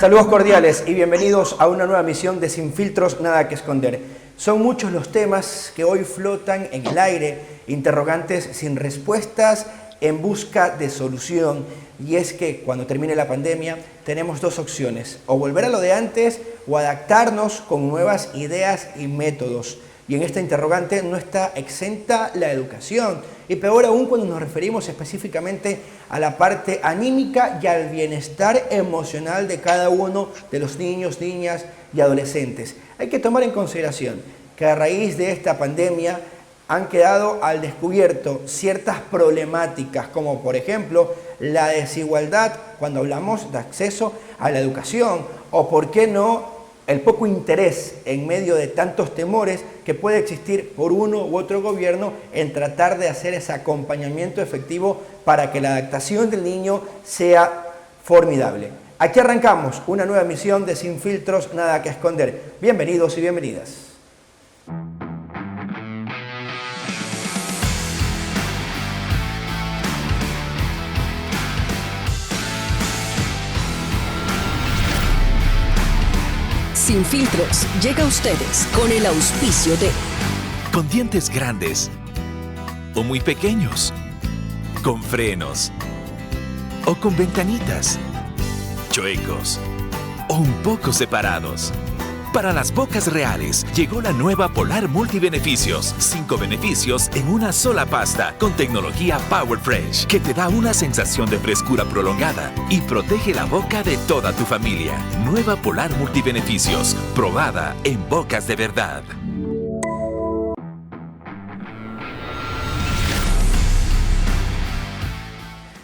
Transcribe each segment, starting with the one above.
Saludos cordiales y bienvenidos a una nueva emisión de Sin Filtros, Nada que Esconder. Son muchos los temas que hoy flotan en el aire, interrogantes sin respuestas en busca de solución. Y es que cuando termine la pandemia tenemos dos opciones, o volver a lo de antes o adaptarnos con nuevas ideas y métodos. Y en esta interrogante no está exenta la educación, y peor aún cuando nos referimos específicamente a la parte anímica y al bienestar emocional de cada uno de los niños, niñas y adolescentes. Hay que tomar en consideración que a raíz de esta pandemia han quedado al descubierto ciertas problemáticas, como por ejemplo la desigualdad cuando hablamos de acceso a la educación, o por qué no el poco interés en medio de tantos temores que puede existir por uno u otro gobierno en tratar de hacer ese acompañamiento efectivo para que la adaptación del niño sea formidable. Aquí arrancamos una nueva emisión de Sin Filtros, Nada que Esconder. Bienvenidos y bienvenidas. Sin Filtros llega a ustedes con el auspicio de... Con dientes grandes o muy pequeños, con frenos o con ventanitas, chuecos o un poco separados. Para las bocas reales llegó la nueva Polar Multibeneficios. 5 beneficios en una sola pasta con tecnología Power Fresh que te da una sensación de frescura prolongada y protege la boca de toda tu familia. Nueva Polar Multibeneficios, probada en bocas de verdad.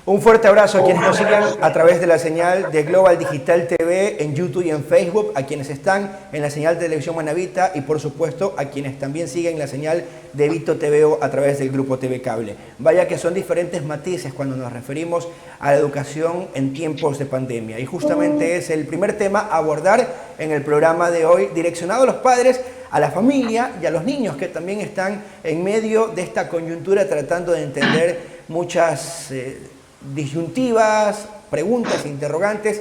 Un fuerte abrazo a quienes nos sigan a través de la señal de Global Digital TV en YouTube y en Facebook, a quienes están en la señal de Televisión Manavita y por supuesto a quienes también siguen la señal de Vito TVO a través del grupo TV Cable. Vaya que son diferentes matices cuando nos referimos a la educación en tiempos de pandemia, y justamente es el primer tema a abordar en el programa de hoy, direccionado a los padres, a la familia y a los niños que también están en medio de esta coyuntura tratando de entender muchas disyuntivas, preguntas, interrogantes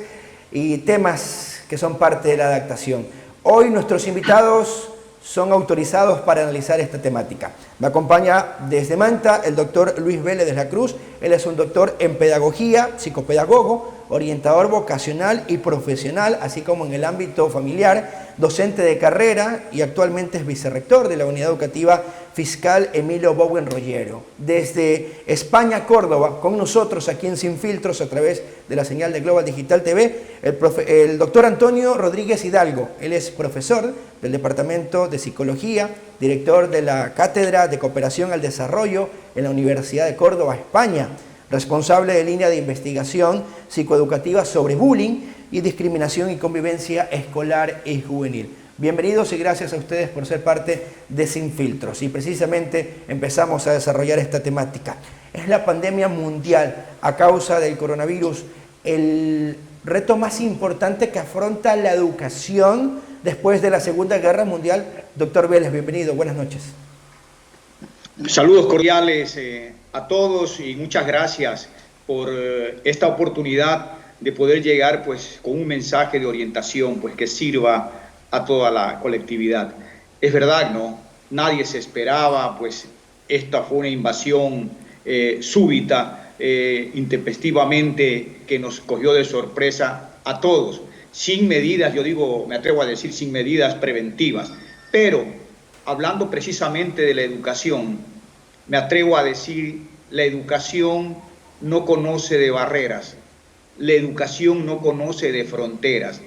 y temas que son parte de la adaptación. Hoy nuestros invitados son autorizados para analizar esta temática. Me acompaña desde Manta el doctor Luis Vélez de la Cruz. Él es un doctor en pedagogía, psicopedagogo, orientador vocacional y profesional, así como en el ámbito familiar, docente de carrera y actualmente es vicerrector de la Unidad Educativa Fiscal Emilio Bowen Rollero. Desde España, Córdoba, con nosotros aquí en Sin Filtros a través de la señal de Global Digital TV, el doctor Antonio Rodríguez Hidalgo. Él es profesor del Departamento de Psicología, director de la Cátedra de Cooperación al Desarrollo en la Universidad de Córdoba, España, responsable de línea de investigación psicoeducativa sobre bullying y discriminación y convivencia escolar y juvenil. Bienvenidos y gracias a ustedes por ser parte de Sin Filtros. Y precisamente empezamos a desarrollar esta temática. Es la pandemia mundial a causa del coronavirus el reto más importante que afronta la educación después de la Segunda Guerra Mundial. Doctor Vélez, bienvenido, buenas noches. Saludos cordiales a todos y muchas gracias por esta oportunidad de poder llegar pues con un mensaje de orientación pues que sirva a toda la colectividad. Es verdad, ¿no? Nadie se esperaba, pues esta fue una invasión súbita, intempestivamente, que nos cogió de sorpresa a todos, sin medidas, yo digo, me atrevo a decir, sin medidas preventivas. Pero, hablando precisamente de la educación, me atrevo a decir, la educación no conoce de barreras, la educación no conoce de fronteras.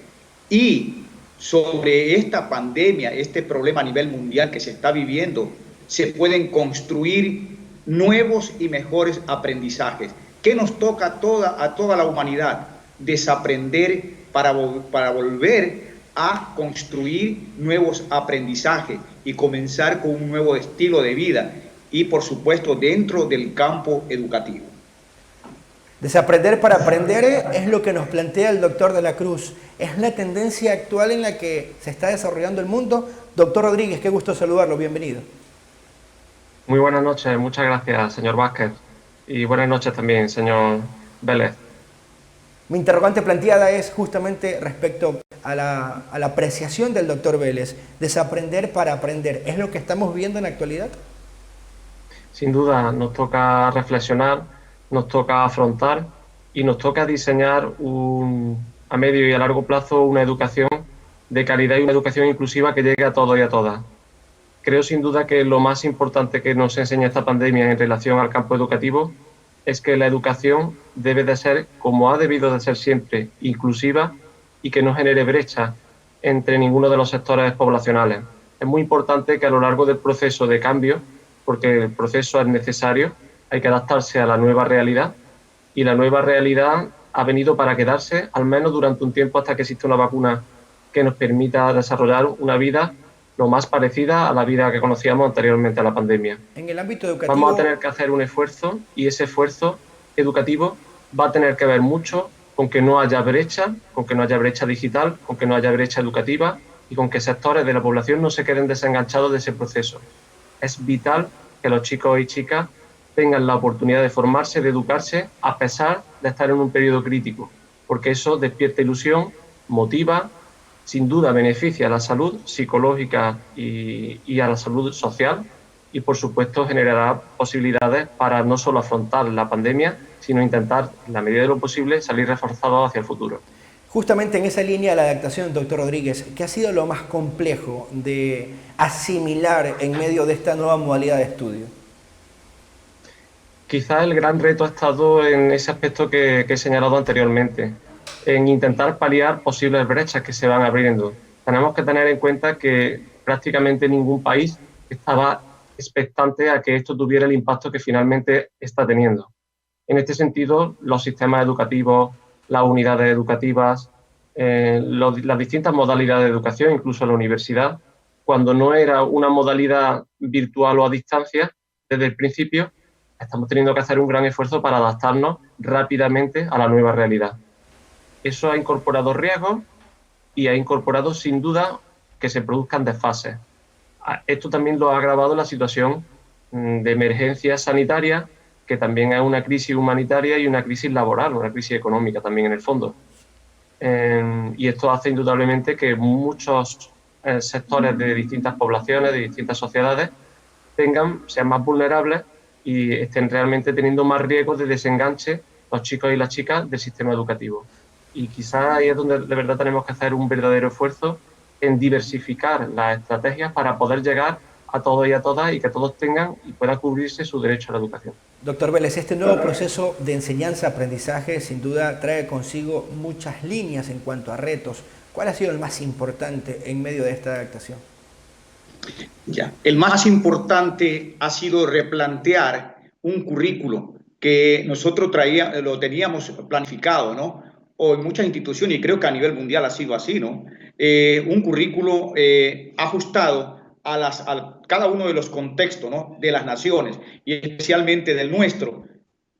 Y sobre esta pandemia, este problema a nivel mundial que se está viviendo, se pueden construir nuevos y mejores aprendizajes. ¿Qué nos toca a toda la humanidad? Desaprender para volver a construir nuevos aprendizajes y comenzar con un nuevo estilo de vida y, por supuesto, dentro del campo educativo. Desaprender para aprender es lo que nos plantea el doctor de la Cruz. Es la tendencia actual en la que se está desarrollando el mundo. Doctor Rodríguez, qué gusto saludarlo, bienvenido. Muy buenas noches, muchas gracias, señor Vázquez. Y buenas noches también, señor Vélez. Mi interrogante planteada es justamente respecto a la apreciación del doctor Vélez, desaprender para aprender. ¿Es lo que estamos viendo en la actualidad? Sin duda, nos toca reflexionar, nos toca afrontar y nos toca diseñar a medio y a largo plazo una educación de calidad y una educación inclusiva que llegue a todos y a todas. Creo sin duda que lo más importante que nos enseña esta pandemia en relación al campo educativo es que la educación debe de ser, como ha debido de ser siempre, inclusiva y que no genere brecha entre ninguno de los sectores poblacionales. Es muy importante que a lo largo del proceso de cambio, porque el proceso es necesario, hay que adaptarse a la nueva realidad y la nueva realidad ha venido para quedarse, al menos durante un tiempo hasta que existe una vacuna que nos permita desarrollar una vida lo más parecida a la vida que conocíamos anteriormente a la pandemia. En el ámbito educativo... Vamos a tener que hacer un esfuerzo y ese esfuerzo educativo va a tener que ver mucho con que no haya brecha, con que no haya brecha digital, con que no haya brecha educativa y con que sectores de la población no se queden desenganchados de ese proceso. Es vital que los chicos y chicas tengan la oportunidad de formarse, de educarse, a pesar de estar en un periodo crítico, porque eso despierta ilusión, motiva, sin duda beneficia a la salud psicológica y a la salud social y, por supuesto, generará posibilidades para no solo afrontar la pandemia, sino intentar, en la medida de lo posible, salir reforzados hacia el futuro. Justamente en esa línea de la adaptación, doctor Rodríguez, ¿qué ha sido lo más complejo de asimilar en medio de esta nueva modalidad de estudio? Quizás el gran reto ha estado en ese aspecto que he señalado anteriormente, en intentar paliar posibles brechas que se van abriendo. Tenemos que tener en cuenta que prácticamente ningún país estaba expectante a que esto tuviera el impacto que finalmente está teniendo. En este sentido, los sistemas educativos, las unidades educativas, las distintas modalidades de educación, incluso la universidad, cuando no era una modalidad virtual o a distancia, desde el principio, estamos teniendo que hacer un gran esfuerzo para adaptarnos rápidamente a la nueva realidad. Eso ha incorporado riesgos y ha incorporado, sin duda, que se produzcan desfases. Esto también lo ha agravado la situación de emergencia sanitaria, que también es una crisis humanitaria y una crisis laboral, una crisis económica también en el fondo. Y esto hace indudablemente que muchos sectores de distintas poblaciones, de distintas sociedades, sean más vulnerables y estén realmente teniendo más riesgos de desenganche los chicos y las chicas del sistema educativo. Y quizás ahí es donde de verdad tenemos que hacer un verdadero esfuerzo en diversificar las estrategias para poder llegar a todos y a todas y que todos tengan y pueda cubrirse su derecho a la educación. Doctor Vélez, este nuevo proceso de enseñanza-aprendizaje sin duda trae consigo muchas líneas en cuanto a retos. ¿Cuál ha sido el más importante en medio de esta adaptación? El más importante ha sido replantear un currículo que nosotros lo teníamos planificado, ¿no? O en muchas instituciones, y creo que a nivel mundial ha sido así, ¿no? Un currículo ajustado a cada uno de los contextos, ¿no? De las naciones y especialmente del nuestro.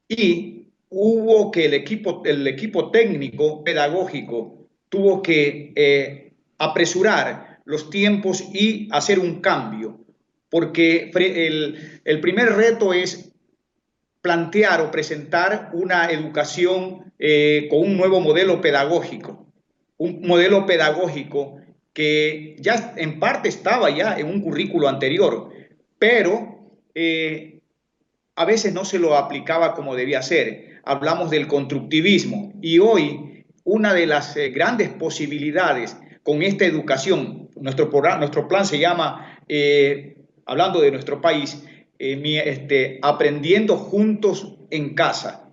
Y hubo que el equipo técnico pedagógico tuvo que apresurar los tiempos y hacer un cambio, porque el primer reto es plantear o presentar una educación con un nuevo modelo pedagógico, que ya en parte estaba ya en un currículo anterior, pero a veces no se lo aplicaba como debía ser. Hablamos del constructivismo y hoy una de las grandes posibilidades con esta educación, nuestro plan se llama, hablando de nuestro país, aprendiendo juntos en casa.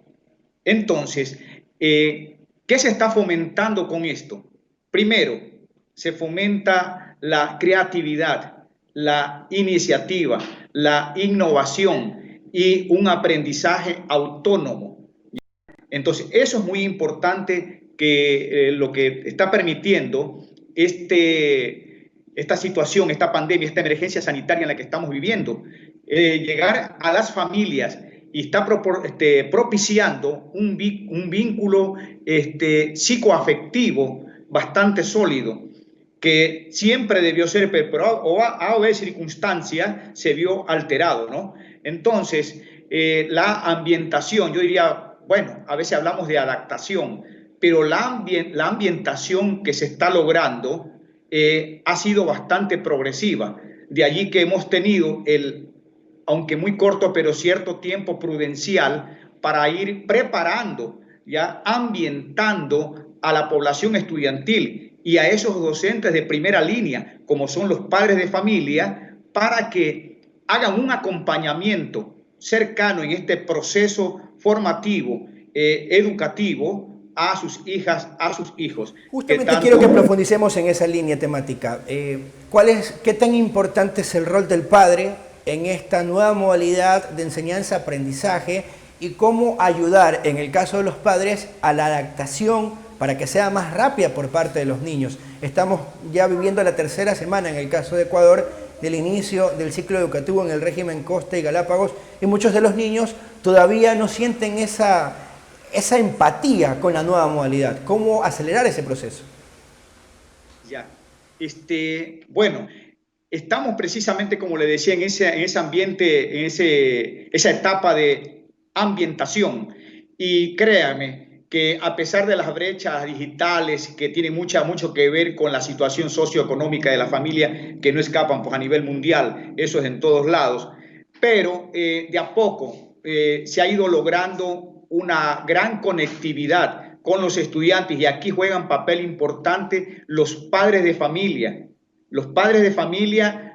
Entonces, ¿qué se está fomentando con esto? Primero, se fomenta la creatividad, la iniciativa, la innovación y un aprendizaje autónomo. Entonces, eso es muy importante, que lo que está permitiendo esta situación, esta pandemia, esta emergencia sanitaria en la que estamos viviendo, llegar a las familias y está propiciando un vínculo psicoafectivo bastante sólido, que siempre debió ser, pero a haber circunstancias se vio alterado, ¿no? Entonces, la ambientación, yo diría, bueno, a veces hablamos de adaptación, pero la ambientación que se está logrando ha sido bastante progresiva. De allí que hemos tenido aunque muy corto, pero cierto tiempo prudencial para ir preparando, ya ambientando a la población estudiantil y a esos docentes de primera línea, como son los padres de familia, para que hagan un acompañamiento cercano en este proceso formativo, educativo, a sus hijas, a sus hijos. Justamente quiero que profundicemos en esa línea temática. ¿Qué tan importante es el rol del padre en esta nueva modalidad de enseñanza-aprendizaje y cómo ayudar, en el caso de los padres, a la adaptación para que sea más rápida por parte de los niños? Estamos ya viviendo la tercera semana, en el caso de Ecuador, del inicio del ciclo educativo en el régimen Costa y Galápagos, y muchos de los niños todavía no sienten esa empatía con la nueva modalidad. ¿Cómo acelerar ese proceso? Ya, bueno, estamos precisamente, como le decía, en ese ambiente, en esa etapa de ambientación. Y créame que a pesar de las brechas digitales que tienen mucho que ver con la situación socioeconómica de la familia, que no escapan pues, a nivel mundial, eso es en todos lados, pero de a poco se ha ido logrando una gran conectividad con los estudiantes, y aquí juegan papel importante los padres de familia,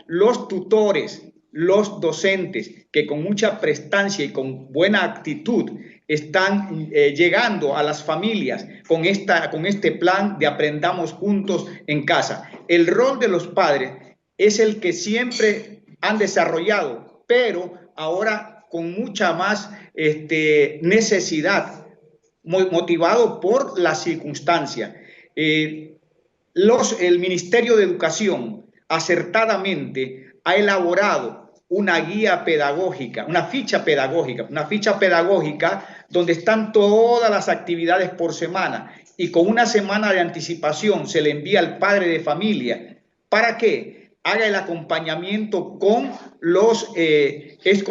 los tutores, los docentes, que con mucha prestancia y con buena actitud están llegando a las familias con este plan de aprendamos juntos en casa. El rol de los padres es el que siempre han desarrollado, pero ahora con mucha más necesidad, motivado por la circunstancia. El Ministerio de Educación acertadamente ha elaborado una guía pedagógica, una ficha pedagógica donde están todas las actividades por semana, y con una semana de anticipación se le envía al padre de familia para que haga el acompañamiento con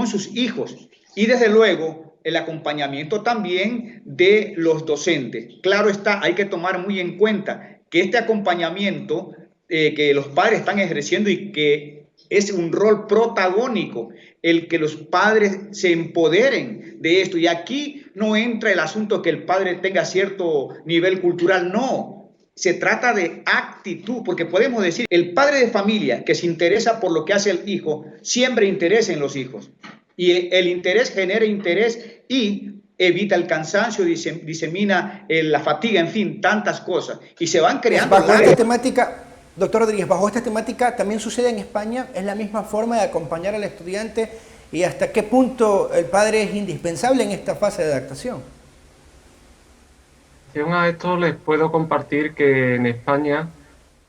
sus hijos, y desde luego el acompañamiento también de los docentes. Claro está, hay que tomar muy en cuenta que este acompañamiento que los padres están ejerciendo, y que es un rol protagónico, el que los padres se empoderen de esto. Y aquí no entra el asunto que el padre tenga cierto nivel cultural, no. Se trata de actitud, porque podemos decir, el padre de familia que se interesa por lo que hace el hijo, siembra interés en los hijos. Y el interés genera interés y evita el cansancio, disemina la fatiga, en fin, tantas cosas. Y se van creando... Bajo esta temática, doctor Rodríguez, bajo esta temática también sucede en España, es la misma forma de acompañar al estudiante, y hasta qué punto el padre es indispensable en esta fase de adaptación. A esto les puedo compartir que en España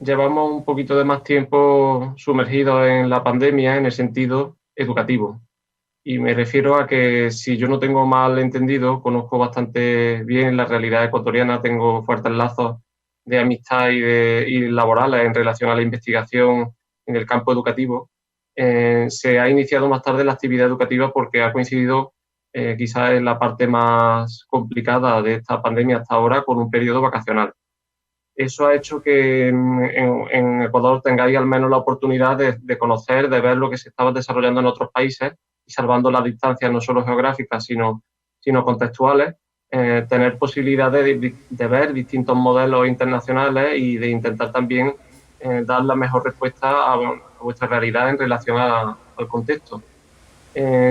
llevamos un poquito de más tiempo sumergidos en la pandemia en el sentido educativo. Y me refiero a que, si yo no tengo mal entendido, conozco bastante bien la realidad ecuatoriana, tengo fuertes lazos de amistad y laborales en relación a la investigación en el campo educativo. Se ha iniciado más tarde la actividad educativa porque ha coincidido quizás en la parte más complicada de esta pandemia hasta ahora, con un periodo vacacional. Eso ha hecho que en Ecuador tengáis al menos la oportunidad de conocer, de ver lo que se estaba desarrollando en otros países, y salvando las distancias no solo geográficas, sino contextuales, tener posibilidades de ver distintos modelos internacionales y de intentar también dar la mejor respuesta a vuestra realidad en relación al contexto.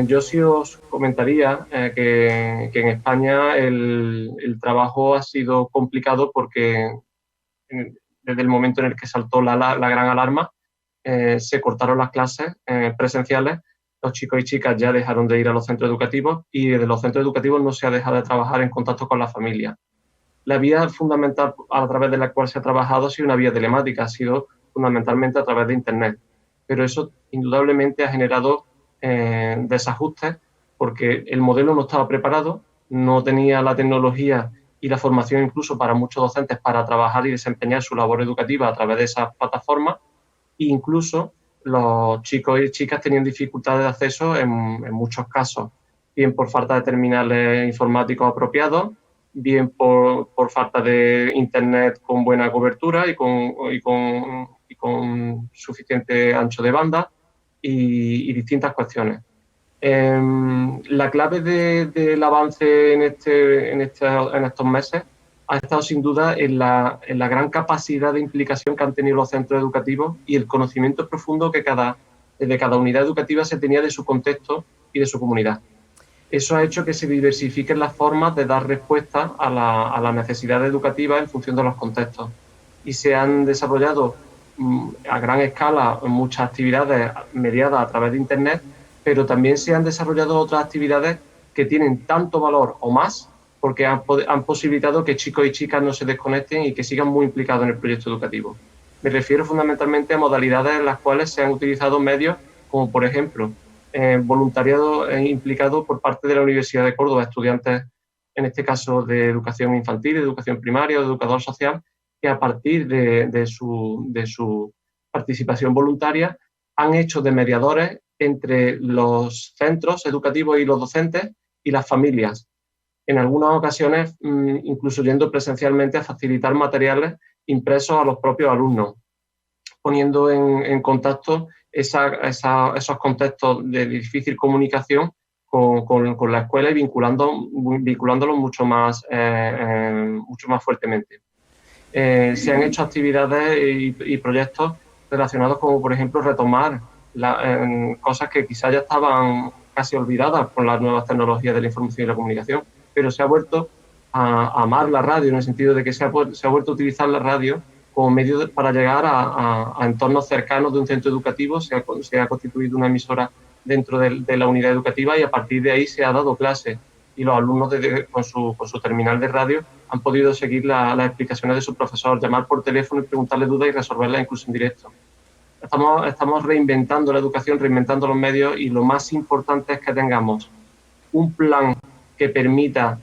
Yo sí os comentaría que en España el trabajo ha sido complicado porque desde el momento en el que saltó la gran alarma, se cortaron las clases presenciales, los chicos y chicas ya dejaron de ir a los centros educativos, y desde los centros educativos no se ha dejado de trabajar en contacto con la familia. La vía fundamental a través de la cual se ha trabajado ha sido una vía telemática, ha sido fundamentalmente a través de Internet, pero eso indudablemente ha generado desajustes, porque el modelo no estaba preparado, no tenía la tecnología y la formación incluso para muchos docentes para trabajar y desempeñar su labor educativa a través de esas plataformas, e incluso los chicos y chicas tenían dificultades de acceso en muchos casos, bien por falta de terminales informáticos apropiados, bien por falta de internet con buena cobertura y con suficiente ancho de banda y distintas cuestiones. La clave del avance en estos meses ha estado sin duda en la gran capacidad de implicación que han tenido los centros educativos y el conocimiento profundo que de cada unidad educativa se tenía de su contexto y de su comunidad. Eso ha hecho que se diversifiquen las formas de dar respuesta a las necesidades educativas en función de los contextos. Y se han desarrollado a gran escala muchas actividades mediadas a través de Internet, pero también se han desarrollado otras actividades que tienen tanto valor o más, porque han posibilitado que chicos y chicas no se desconecten y que sigan muy implicados en el proyecto educativo. Me refiero fundamentalmente a modalidades en las cuales se han utilizado medios como, por ejemplo, voluntariado implicado por parte de la Universidad de Córdoba, estudiantes, en este caso de educación infantil, de educación primaria o de educador social, que a partir de su participación voluntaria han hecho de mediadores entre los centros educativos y los docentes y las familias. En algunas ocasiones, incluso yendo presencialmente a facilitar materiales impresos a los propios alumnos, poniendo en contacto esos contextos de difícil comunicación con la escuela y vinculándolos mucho más fuertemente. Se han hecho actividades y proyectos relacionados como, por ejemplo, retomar cosas que quizás ya estaban casi olvidadas por las nuevas tecnologías de la información y la comunicación, pero se ha vuelto a amar la radio, en el sentido de que se ha vuelto a utilizar la radio como medio para llegar a entornos cercanos de un centro educativo. Se ha constituido una emisora dentro de la unidad educativa y a partir de ahí se ha dado clase y los alumnos con su terminal de radio han podido seguir las explicaciones de su profesor, llamar por teléfono y preguntarle dudas y resolverlas incluso en directo. Estamos reinventando la educación, reinventando los medios, y lo más importante es que tengamos un plan que permita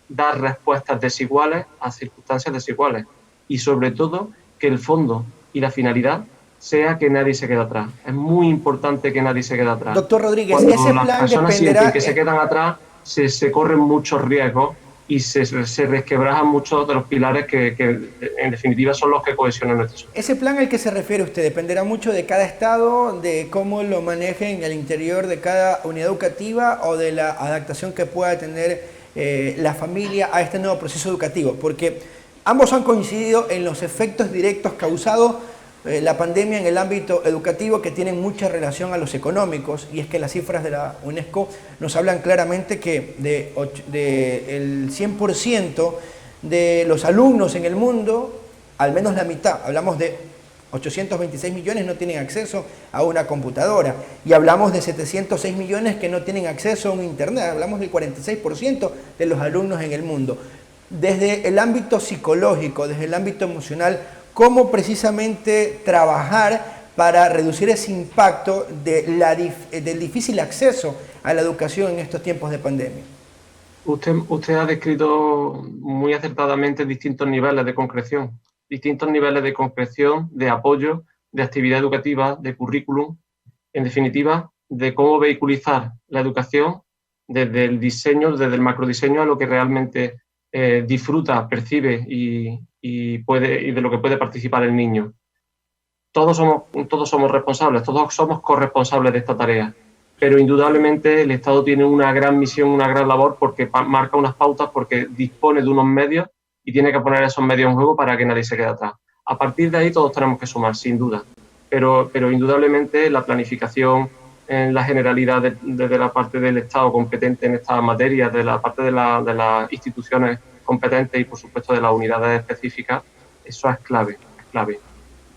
dar respuestas desiguales a circunstancias desiguales y sobre todo que el fondo y la finalidad sea que nadie se quede atrás. Es muy importante que nadie se quede atrás. Doctor Rodríguez, cuando ese las plan personas dependerá... sienten que se quedan atrás, se corren muchos riesgos y se resquebrajan muchos de los pilares que en definitiva son los que cohesionan nuestra sociedad. Ese plan al que se refiere usted dependerá mucho de cada estado, de cómo lo manejen en el interior de cada unidad educativa o de la adaptación que pueda tener la familia a este nuevo proceso educativo, porque ambos han coincidido en los efectos directos causados la pandemia en el ámbito educativo, que tienen mucha relación a los económicos, y es que las cifras de la UNESCO nos hablan claramente que el 100% de los alumnos en el mundo, al menos la mitad, hablamos de 826 millones, no tienen acceso a una computadora, y hablamos de 706 millones que no tienen acceso a un internet, hablamos del 46% de los alumnos en el mundo. Desde el ámbito psicológico, desde el ámbito emocional, ¿cómo precisamente trabajar para reducir ese impacto del difícil acceso a la educación en estos tiempos de pandemia? Usted ha descrito muy acertadamente distintos niveles de concreción, de apoyo, de actividad educativa, de currículum, en definitiva, de cómo vehiculizar la educación desde el diseño, desde el macrodiseño a lo que realmente disfruta, percibe y de lo que puede participar el niño. Todos somos responsables, todos somos corresponsables de esta tarea, pero indudablemente el Estado tiene una gran misión, una gran labor, porque marca unas pautas, porque dispone de unos medios y tiene que poner esos medios en juego para que nadie se quede atrás. A partir de ahí todos tenemos que sumar, sin duda, pero indudablemente la planificación en la generalidad de la parte del Estado competente en estas materias, de la parte de las instituciones competentes y por supuesto de las unidades específicas, eso es clave.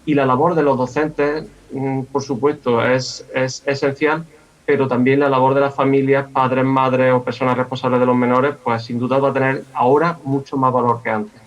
Y la labor de los docentes, por supuesto, es esencial, pero también la labor de las familias, padres, madres o personas responsables de los menores, pues sin duda va a tener ahora mucho más valor que antes.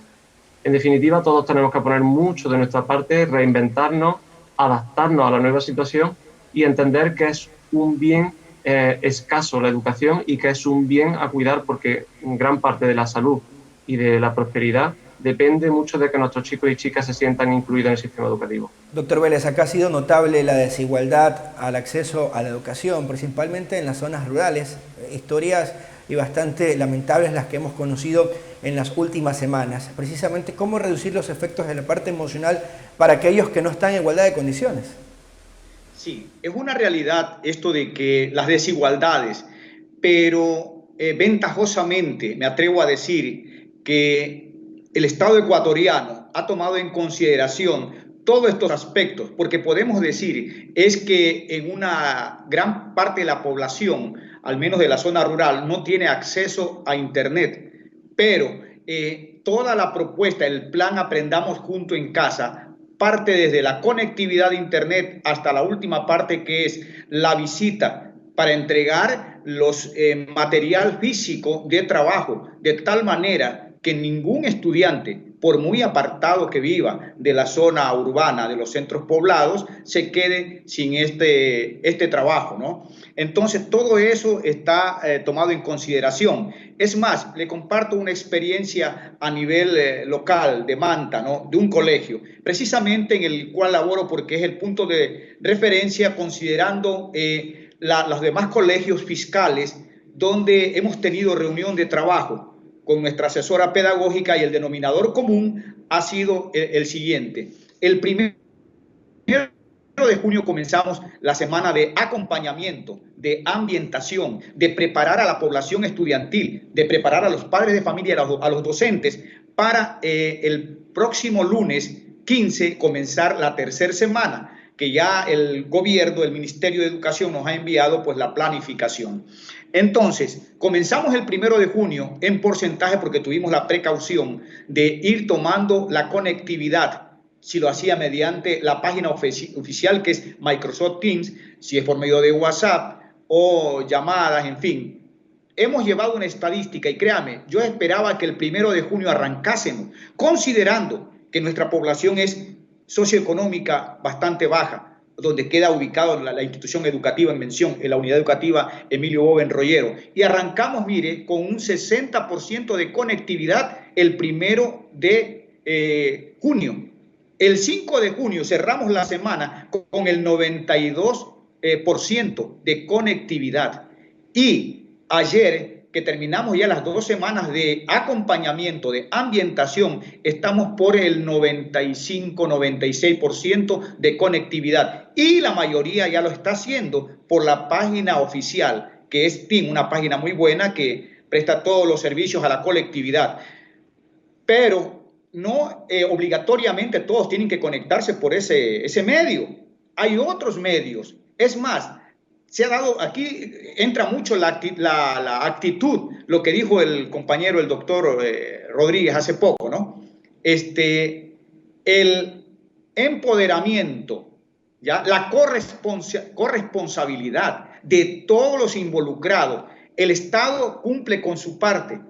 En definitiva, todos tenemos que poner mucho de nuestra parte, reinventarnos, adaptarnos a la nueva situación y entender que es un bien escaso la educación y que es un bien a cuidar, porque gran parte de la salud y de la prosperidad depende mucho de que nuestros chicos y chicas se sientan incluidos en el sistema educativo. Doctor Vélez, acá ha sido notable la desigualdad al acceso a la educación, principalmente en las zonas rurales. Historias y bastante lamentables las que hemos conocido en las últimas semanas. Precisamente cómo reducir los efectos de la parte emocional para aquellos que no están en igualdad de condiciones. Sí, es una realidad esto de que las desigualdades, pero ventajosamente me atrevo a decir que el Estado ecuatoriano ha tomado en consideración todos estos aspectos, porque podemos decir es que en una gran parte de la población, al menos de la zona rural, no tiene acceso a Internet, pero toda la propuesta, el plan Aprendamos Junto en Casa, parte desde la conectividad de Internet hasta la última parte, que es la visita para entregar los material físico de trabajo, de tal manera que ningún estudiante, por muy apartado que viva de la zona urbana, de los centros poblados, se quede sin este trabajo, ¿no? Entonces, todo eso está tomado en consideración. Es más, le comparto una experiencia a nivel local de Manta, ¿no? De un colegio, precisamente en el cual laboro, porque es el punto de referencia considerando los demás colegios fiscales donde hemos tenido reunión de trabajo con nuestra asesora pedagógica, y el denominador común ha sido el siguiente. El 1 de junio comenzamos la semana de acompañamiento, de ambientación, de preparar a la población estudiantil, de preparar a los padres de familia, a los docentes, para el próximo lunes 15 comenzar la tercera semana, que ya el gobierno, el Ministerio de Educación nos ha enviado pues la planificación. Entonces, comenzamos el 1 de junio en porcentaje porque tuvimos la precaución de ir tomando la conectividad, si lo hacía mediante la página oficial que es Microsoft Teams, si es por medio de WhatsApp o llamadas, en fin. Hemos llevado una estadística y créame, yo esperaba que el 1 de junio arrancásemos, considerando que nuestra población es socioeconómica bastante baja, donde queda ubicada la institución educativa en mención, en la unidad educativa Emilio Boven Rollero. Y arrancamos, mire, con un 60% de conectividad el 1 de junio. El 5 de junio cerramos la semana con el 92% de conectividad. Y ayer, que terminamos ya las 2 semanas de acompañamiento, de ambientación, estamos por el 95-96% de conectividad. Y la mayoría ya lo está haciendo por la página oficial, que es TIM, una página muy buena que presta todos los servicios a la colectividad. Pero no obligatoriamente todos tienen que conectarse por ese medio. Hay otros medios. Es más, se ha dado, aquí entra mucho la actitud, lo que dijo el compañero, el doctor Rodríguez hace poco, ¿no? El empoderamiento, ¿ya? La corresponsabilidad de todos los involucrados. El Estado cumple con su parte,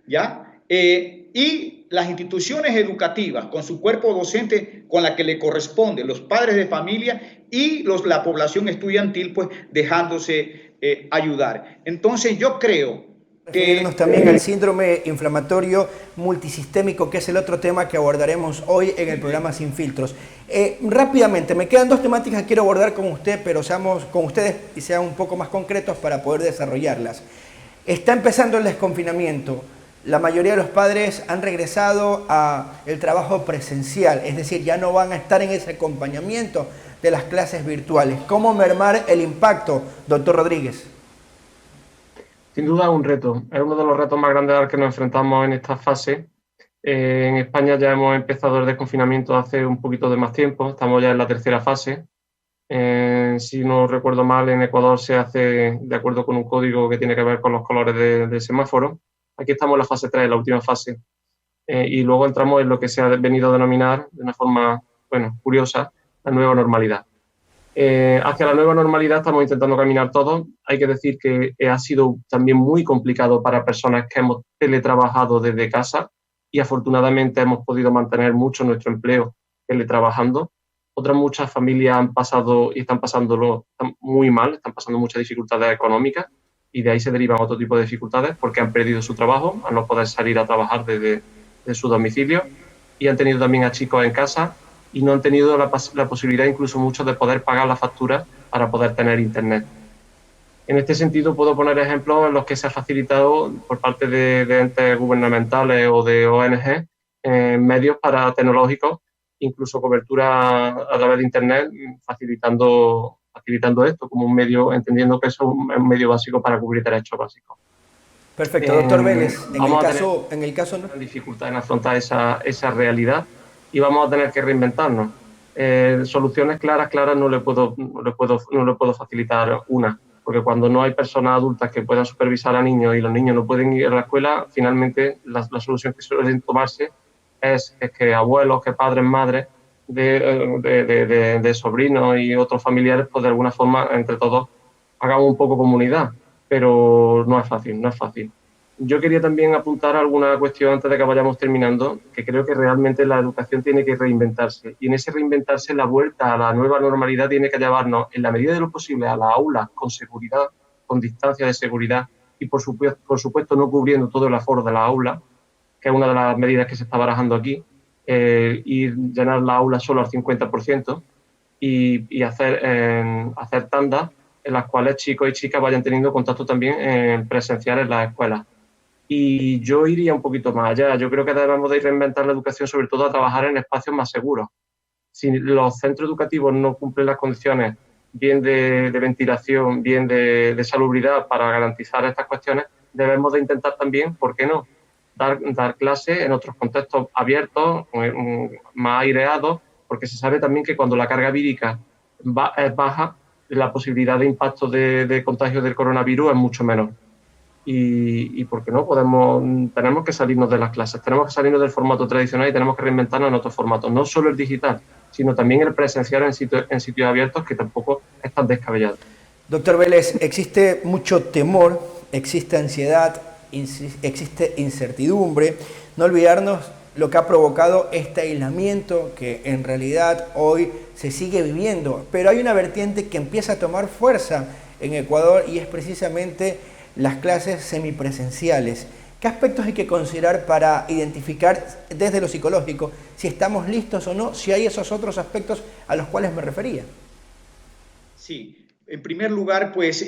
¿ya? Y las instituciones educativas, con su cuerpo docente, con la que le corresponde, los padres de familia y la población estudiantil, pues dejándose ayudar. Entonces yo creo que... Referirnos también al síndrome inflamatorio multisistémico, que es el otro tema que abordaremos hoy en el programa Sin Filtros. Rápidamente, me quedan 2 temáticas que quiero abordar con usted, pero seamos con ustedes y sean un poco más concretos para poder desarrollarlas. Está empezando el desconfinamiento. La mayoría de los padres han regresado al trabajo presencial, es decir, ya no van a estar en ese acompañamiento de las clases virtuales. ¿Cómo mermar el impacto, doctor Rodríguez? Sin duda es un reto, es uno de los retos más grandes al que nos enfrentamos en esta fase. En España ya hemos empezado el desconfinamiento hace un poquito de más tiempo, estamos ya en la tercera fase. Si no recuerdo mal, en Ecuador se hace de acuerdo con un código que tiene que ver con los colores del semáforo. Aquí estamos en la fase 3, la última fase, y luego entramos en lo que se ha venido a denominar de una forma, curiosa, la nueva normalidad. Hacia la nueva normalidad estamos intentando caminar todos. Hay que decir que ha sido también muy complicado para personas que hemos teletrabajado desde casa y afortunadamente hemos podido mantener mucho nuestro empleo teletrabajando. Otras muchas familias han pasado y están pasándolo muy mal, están pasando muchas dificultades económicas. Y de ahí se derivan otro tipo de dificultades porque han perdido su trabajo al no poder salir a trabajar desde su domicilio, y han tenido también a chicos en casa y no han tenido la posibilidad incluso muchos de poder pagar la factura para poder tener internet. En este sentido, puedo poner ejemplos en los que se ha facilitado por parte de entes gubernamentales o de ONG medios tecnológicos, incluso cobertura a través de Internet, facilitando esto como un medio, entendiendo que eso es un medio básico para cubrir derechos básicos. Perfecto, doctor Vélez. En el caso ¿no? Dificultad en afrontar esa realidad y vamos a tener que reinventarnos. Soluciones claras no le puedo facilitar una, porque cuando no hay personas adultas que puedan supervisar a niños y los niños no pueden ir a la escuela, finalmente la solución que suelen tomarse es que abuelos, que padres, madres de sobrinos y otros familiares, pues de alguna forma, entre todos, hagamos un poco comunidad, pero no es fácil. Yo quería también apuntar alguna cuestión antes de que vayamos terminando, que creo que realmente la educación tiene que reinventarse, y en ese reinventarse la vuelta a la nueva normalidad tiene que llevarnos, en la medida de lo posible, a las aulas con seguridad, con distancia de seguridad, y por supuesto no cubriendo todo el aforo de las aulas, que es una de las medidas que se está barajando aquí, y llenar la aula solo al 50% y hacer tandas en las cuales chicos y chicas vayan teniendo contacto también presencial en las escuelas. Y yo iría un poquito más allá. Yo creo que debemos de reinventar la educación, sobre todo a trabajar en espacios más seguros. Si los centros educativos no cumplen las condiciones bien de ventilación, bien de salubridad para garantizar estas cuestiones, debemos de intentar también, ¿por qué no?, dar clases en otros contextos abiertos, más aireados, porque se sabe también que cuando la carga vírica es baja, la posibilidad de impacto de contagio del coronavirus es mucho menor. Y ¿por qué no? Tenemos que salirnos de las clases, tenemos que salirnos del formato tradicional y tenemos que reinventarnos en otros formatos, no solo el digital, sino también el presencial en sitios abiertos, que tampoco es tan descabellado. Doctor Vélez, existe mucho temor, existe ansiedad, existe incertidumbre. No olvidarnos lo que ha provocado este aislamiento que en realidad hoy se sigue viviendo, pero hay una vertiente que empieza a tomar fuerza en Ecuador y es precisamente las clases semipresenciales. ¿Qué aspectos hay que considerar para identificar desde lo psicológico si estamos listos o no, si hay esos otros aspectos a los cuales me refería? Sí, en primer lugar, pues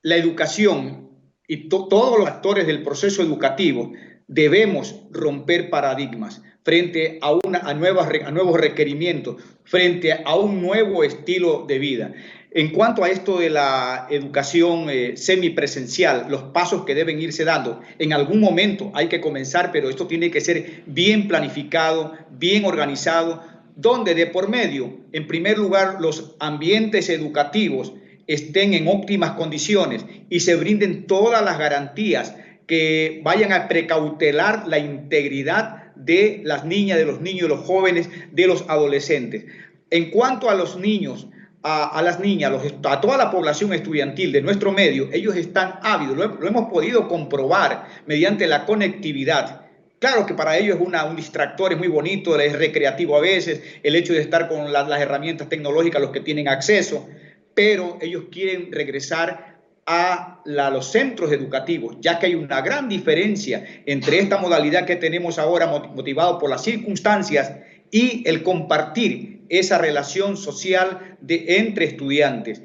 la educación y todos los actores del proceso educativo debemos romper paradigmas frente a nuevos requerimientos, frente a un nuevo estilo de vida. En cuanto a esto de la educación semipresencial, los pasos que deben irse dando, en algún momento hay que comenzar, pero esto tiene que ser bien planificado, bien organizado, donde de por medio, en primer lugar, los ambientes educativos estén en óptimas condiciones y se brinden todas las garantías que vayan a precautelar la integridad de las niñas, de los niños, de los jóvenes, de los adolescentes. En cuanto a los niños, a las niñas, a toda la población estudiantil de nuestro medio, ellos están ávidos, lo hemos podido comprobar mediante la conectividad. Claro que para ellos es un distractor, es muy bonito, es recreativo a veces, el hecho de estar con las herramientas tecnológicas, los que tienen acceso, pero ellos quieren regresar a los centros educativos, ya que hay una gran diferencia entre esta modalidad que tenemos ahora, motivado por las circunstancias, y el compartir esa relación social entre estudiantes.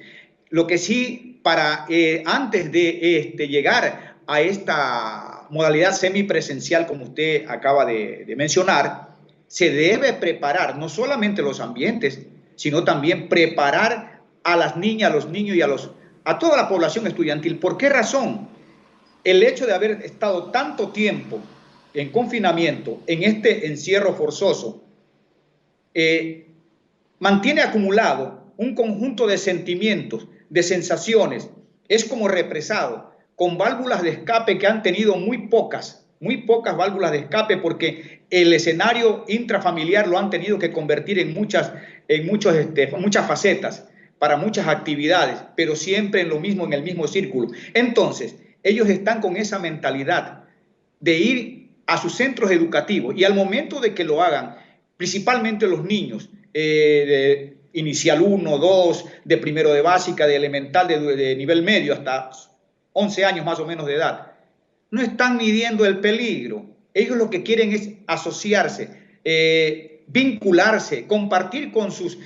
Lo que sí, antes de llegar a esta modalidad semipresencial, como usted acaba de mencionar, se debe preparar no solamente los ambientes, sino también preparar a las niñas, a los niños y a toda la población estudiantil. ¿Por qué razón? El hecho de haber estado tanto tiempo en confinamiento, en este encierro forzoso, mantiene acumulado un conjunto de sentimientos, de sensaciones, es como represado, con válvulas de escape que han tenido muy pocas válvulas de escape, porque el escenario intrafamiliar lo han tenido que convertir en muchas facetas, para muchas actividades, pero siempre en el mismo círculo. Entonces, ellos están con esa mentalidad de ir a sus centros educativos y al momento de que lo hagan, principalmente los niños de inicial 1, 2, de primero de básica, de elemental, de nivel medio, hasta 11 años más o menos de edad, no están midiendo el peligro. Ellos lo que quieren es asociarse, vincularse, compartir con sus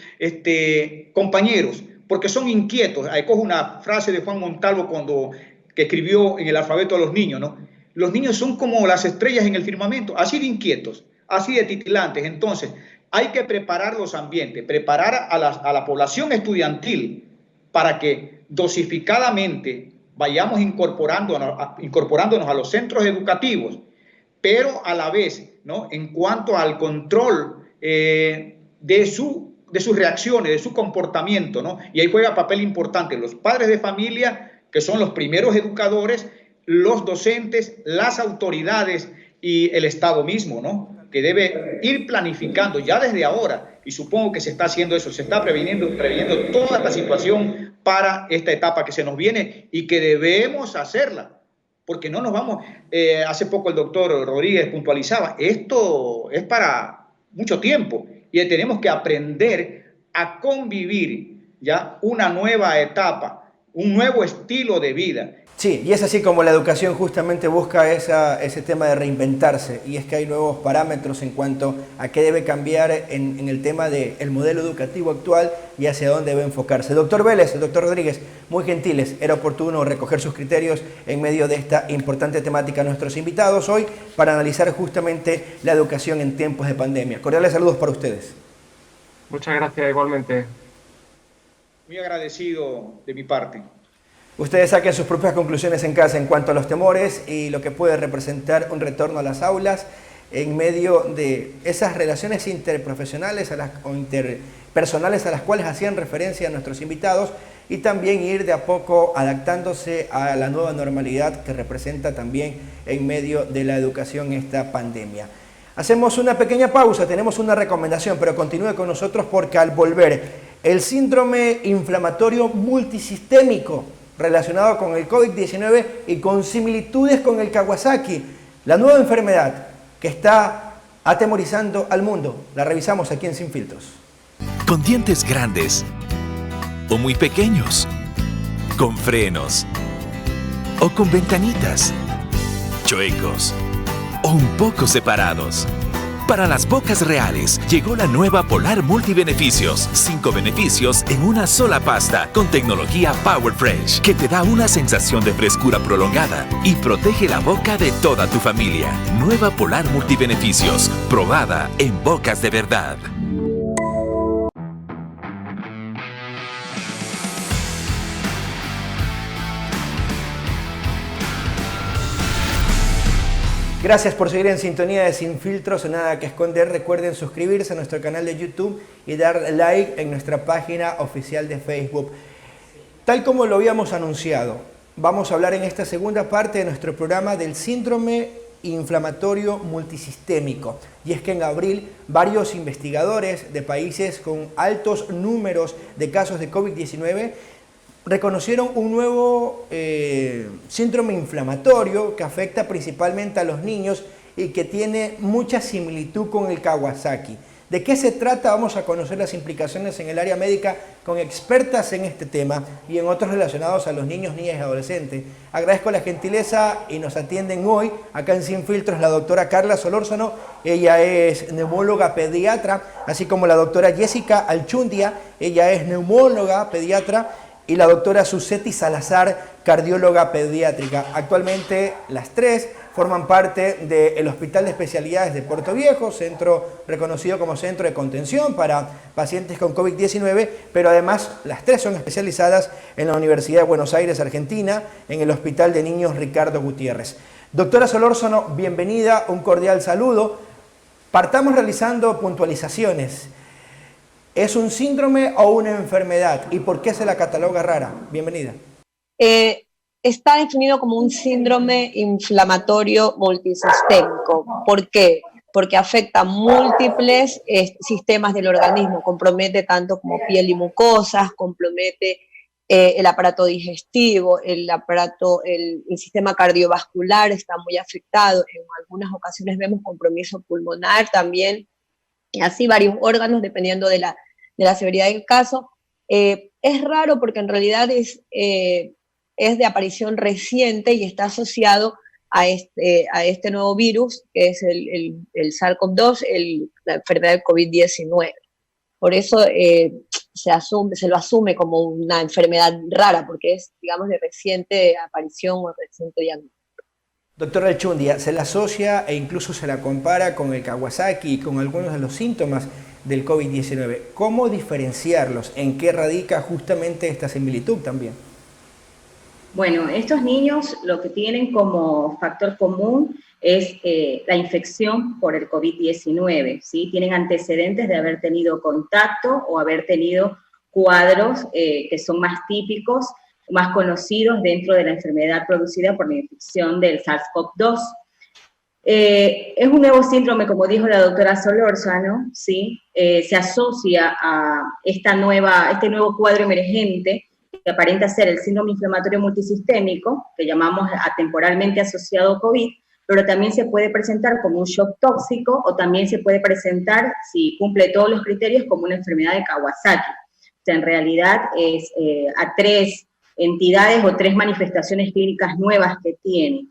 compañeros, porque son inquietos. Ahí cojo una frase de Juan Montalvo que escribió en el alfabeto de los niños, ¿no? Los niños son como las estrellas en el firmamento, así de inquietos, así de titilantes. Entonces, hay que preparar los ambientes, preparar a la población estudiantil para que dosificadamente vayamos incorporándonos a los centros educativos, pero a la vez, ¿no?, en cuanto al control de sus reacciones, de su comportamiento, ¿no? Y ahí juega papel importante los padres de familia, que son los primeros educadores, los docentes, las autoridades y el Estado mismo, ¿no?, que debe ir planificando ya desde ahora, y supongo que se está haciendo eso, se está previniendo toda esta situación para esta etapa que se nos viene y que debemos hacerla, porque no nos vamos, hace poco el doctor Rodríguez puntualizaba, esto es para mucho tiempo y tenemos que aprender a convivir ya una nueva etapa, un nuevo estilo de vida. Sí, y es así como la educación justamente busca ese tema de reinventarse, y es que hay nuevos parámetros en cuanto a qué debe cambiar en el tema del modelo educativo actual y hacia dónde debe enfocarse. Doctor Vélez, doctor Rodríguez, muy gentiles, era oportuno recoger sus criterios en medio de esta importante temática a nuestros invitados hoy para analizar justamente la educación en tiempos de pandemia. Cordiales saludos para ustedes. Muchas gracias, igualmente. Muy agradecido de mi parte. Ustedes saquen sus propias conclusiones en casa en cuanto a los temores y lo que puede representar un retorno a las aulas en medio de esas relaciones interprofesionales o interpersonales a las cuales hacían referencia nuestros invitados, y también ir de a poco adaptándose a la nueva normalidad que representa también en medio de la educación esta pandemia. Hacemos una pequeña pausa, tenemos una recomendación, pero continúe con nosotros porque al volver, el síndrome inflamatorio multisistémico relacionado con el COVID-19 y con similitudes con el Kawasaki, la nueva enfermedad que está atemorizando al mundo. La revisamos aquí en Sin Filtros. Con dientes grandes o muy pequeños, con frenos o con ventanitas, chuecos o un poco separados. Para las bocas reales llegó la nueva Polar Multibeneficios. 5 beneficios en una sola pasta con tecnología Power Fresh que te da una sensación de frescura prolongada y protege la boca de toda tu familia. Nueva Polar Multibeneficios, probada en bocas de verdad. Gracias por seguir en sintonía de Sin Filtros, nada que esconder. Recuerden suscribirse a nuestro canal de YouTube y dar like en nuestra página oficial de Facebook. Tal como lo habíamos anunciado, vamos a hablar en esta segunda parte de nuestro programa del síndrome inflamatorio multisistémico. Y es que en abril varios investigadores de países con altos números de casos de COVID-19 reconocieron un nuevo síndrome inflamatorio que afecta principalmente a los niños y que tiene mucha similitud con el Kawasaki. ¿De qué se trata? Vamos a conocer las implicaciones en el área médica con expertas en este tema y en otros relacionados a los niños, niñas y adolescentes. Agradezco la gentileza y nos atienden hoy acá en Sin Filtros la doctora Carla Solórzano, ella es neumóloga pediatra, así como la doctora Jessica Alchundia, ella es neumóloga pediatra, y la doctora Suseti Salazar, cardióloga pediátrica. Actualmente las tres forman parte del Hospital de Especialidades de Puerto Viejo, centro reconocido como centro de contención para pacientes con COVID-19, pero además las tres son especializadas en la Universidad de Buenos Aires, Argentina, en el Hospital de Niños Ricardo Gutiérrez. Doctora Solórzano, bienvenida, un cordial saludo. Partamos realizando puntualizaciones. ¿Es un síndrome o una enfermedad? ¿Y por qué se la cataloga rara? Bienvenida. Está definido como un síndrome inflamatorio multisistémico. ¿Por qué? Porque afecta múltiples sistemas del organismo, compromete tanto como piel y mucosas, compromete el aparato digestivo, el sistema cardiovascular está muy afectado, en algunas ocasiones vemos compromiso pulmonar también, y así varios órganos dependiendo de la severidad del caso. Es raro porque en realidad es de aparición reciente y está asociado a este nuevo virus, que es el SARS-CoV-2, la enfermedad del COVID-19. Por eso se lo asume como una enfermedad rara, porque es, digamos, de reciente aparición o reciente diagnóstico. Doctora Alchundia, se la asocia e incluso se la compara con el Kawasaki y con algunos de los síntomas del COVID-19. ¿Cómo diferenciarlos? ¿En qué radica justamente esta similitud también? Bueno, estos niños lo que tienen como factor común es la infección por el COVID-19, ¿sí? Tienen antecedentes de haber tenido contacto o haber tenido cuadros que son más típicos, más conocidos dentro de la enfermedad producida por la infección del SARS-CoV-2. Es un nuevo síndrome, como dijo la doctora Solórzano, ¿sí? Se asocia a este nuevo cuadro emergente que aparenta ser el síndrome inflamatorio multisistémico, que llamamos atemporalmente asociado a COVID, pero también se puede presentar como un shock tóxico o también se puede presentar, si cumple todos los criterios, como una enfermedad de Kawasaki. O sea, en realidad es a 3 entidades o 3 manifestaciones clínicas nuevas que tiene.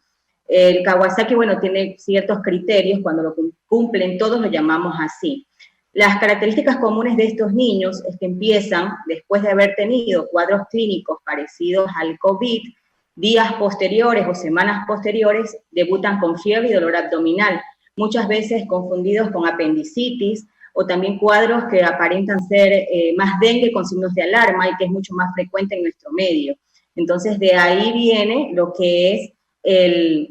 El Kawasaki, bueno, tiene ciertos criterios, cuando lo cumplen todos lo llamamos así. Las características comunes de estos niños es que empiezan, después de haber tenido cuadros clínicos parecidos al COVID, días posteriores o semanas posteriores, debutan con fiebre y dolor abdominal, muchas veces confundidos con apendicitis, o también cuadros que aparentan ser más dengue con signos de alarma y que es mucho más frecuente en nuestro medio. Entonces, de ahí viene lo que es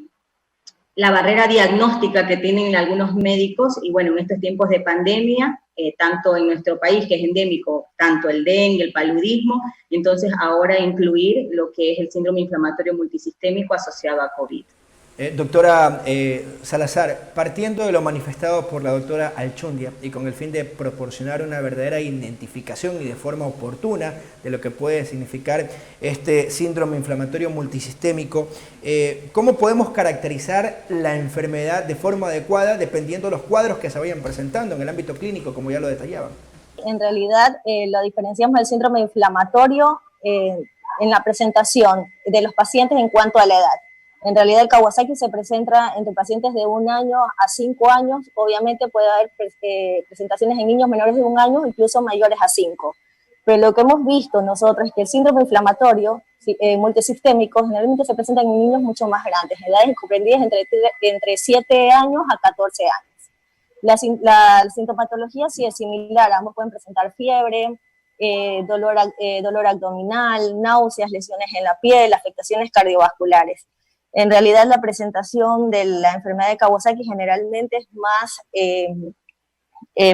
la barrera diagnóstica que tienen algunos médicos, y bueno, en estos tiempos de pandemia, tanto en nuestro país, que es endémico, tanto el dengue, el paludismo, entonces ahora incluir lo que es el síndrome inflamatorio multisistémico asociado a COVID. Doctora Salazar, partiendo de lo manifestado por la doctora Alchundia y con el fin de proporcionar una verdadera identificación y de forma oportuna de lo que puede significar este síndrome inflamatorio multisistémico, ¿cómo podemos caracterizar la enfermedad de forma adecuada dependiendo de los cuadros que se vayan presentando en el ámbito clínico, como ya lo detallaban? En realidad, lo diferenciamos del síndrome inflamatorio en la presentación de los pacientes en cuanto a la edad. En realidad el Kawasaki se presenta entre pacientes de 1 año a 5 años, obviamente puede haber presentaciones en niños menores de 1 año, incluso mayores a 5. Pero lo que hemos visto nosotros es que el síndrome inflamatorio multisistémico generalmente se presenta en niños mucho más grandes, edades comprendidas entre 7 años a 14 años. La sintomatología sí es similar, ambos pueden presentar fiebre, dolor abdominal, náuseas, lesiones en la piel, afectaciones cardiovasculares. En realidad la presentación de la enfermedad de Kawasaki generalmente es más,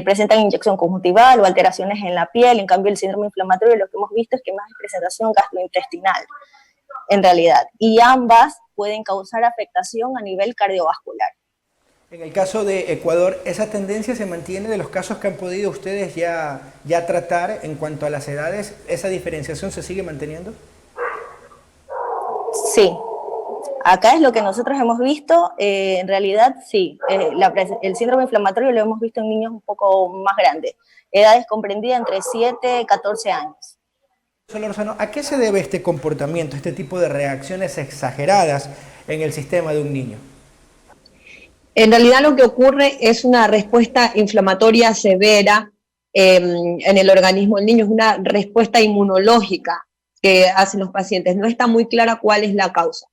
presentan inyección conjuntival o alteraciones en la piel, en cambio el síndrome inflamatorio lo que hemos visto es que más es presentación gastrointestinal, en realidad, y ambas pueden causar afectación a nivel cardiovascular. En el caso de Ecuador, ¿esa tendencia se mantiene de los casos que han podido ustedes ya tratar en cuanto a las edades? ¿Esa diferenciación se sigue manteniendo? Sí. Acá es lo que nosotros hemos visto, en realidad sí, el síndrome inflamatorio lo hemos visto en niños un poco más grandes, edades comprendidas entre 7 y 14 años. Solórzano, ¿a qué se debe este comportamiento, este tipo de reacciones exageradas en el sistema de un niño? En realidad lo que ocurre es una respuesta inflamatoria severa en el organismo del niño, es una respuesta inmunológica que hacen los pacientes, no está muy clara cuál es la causa.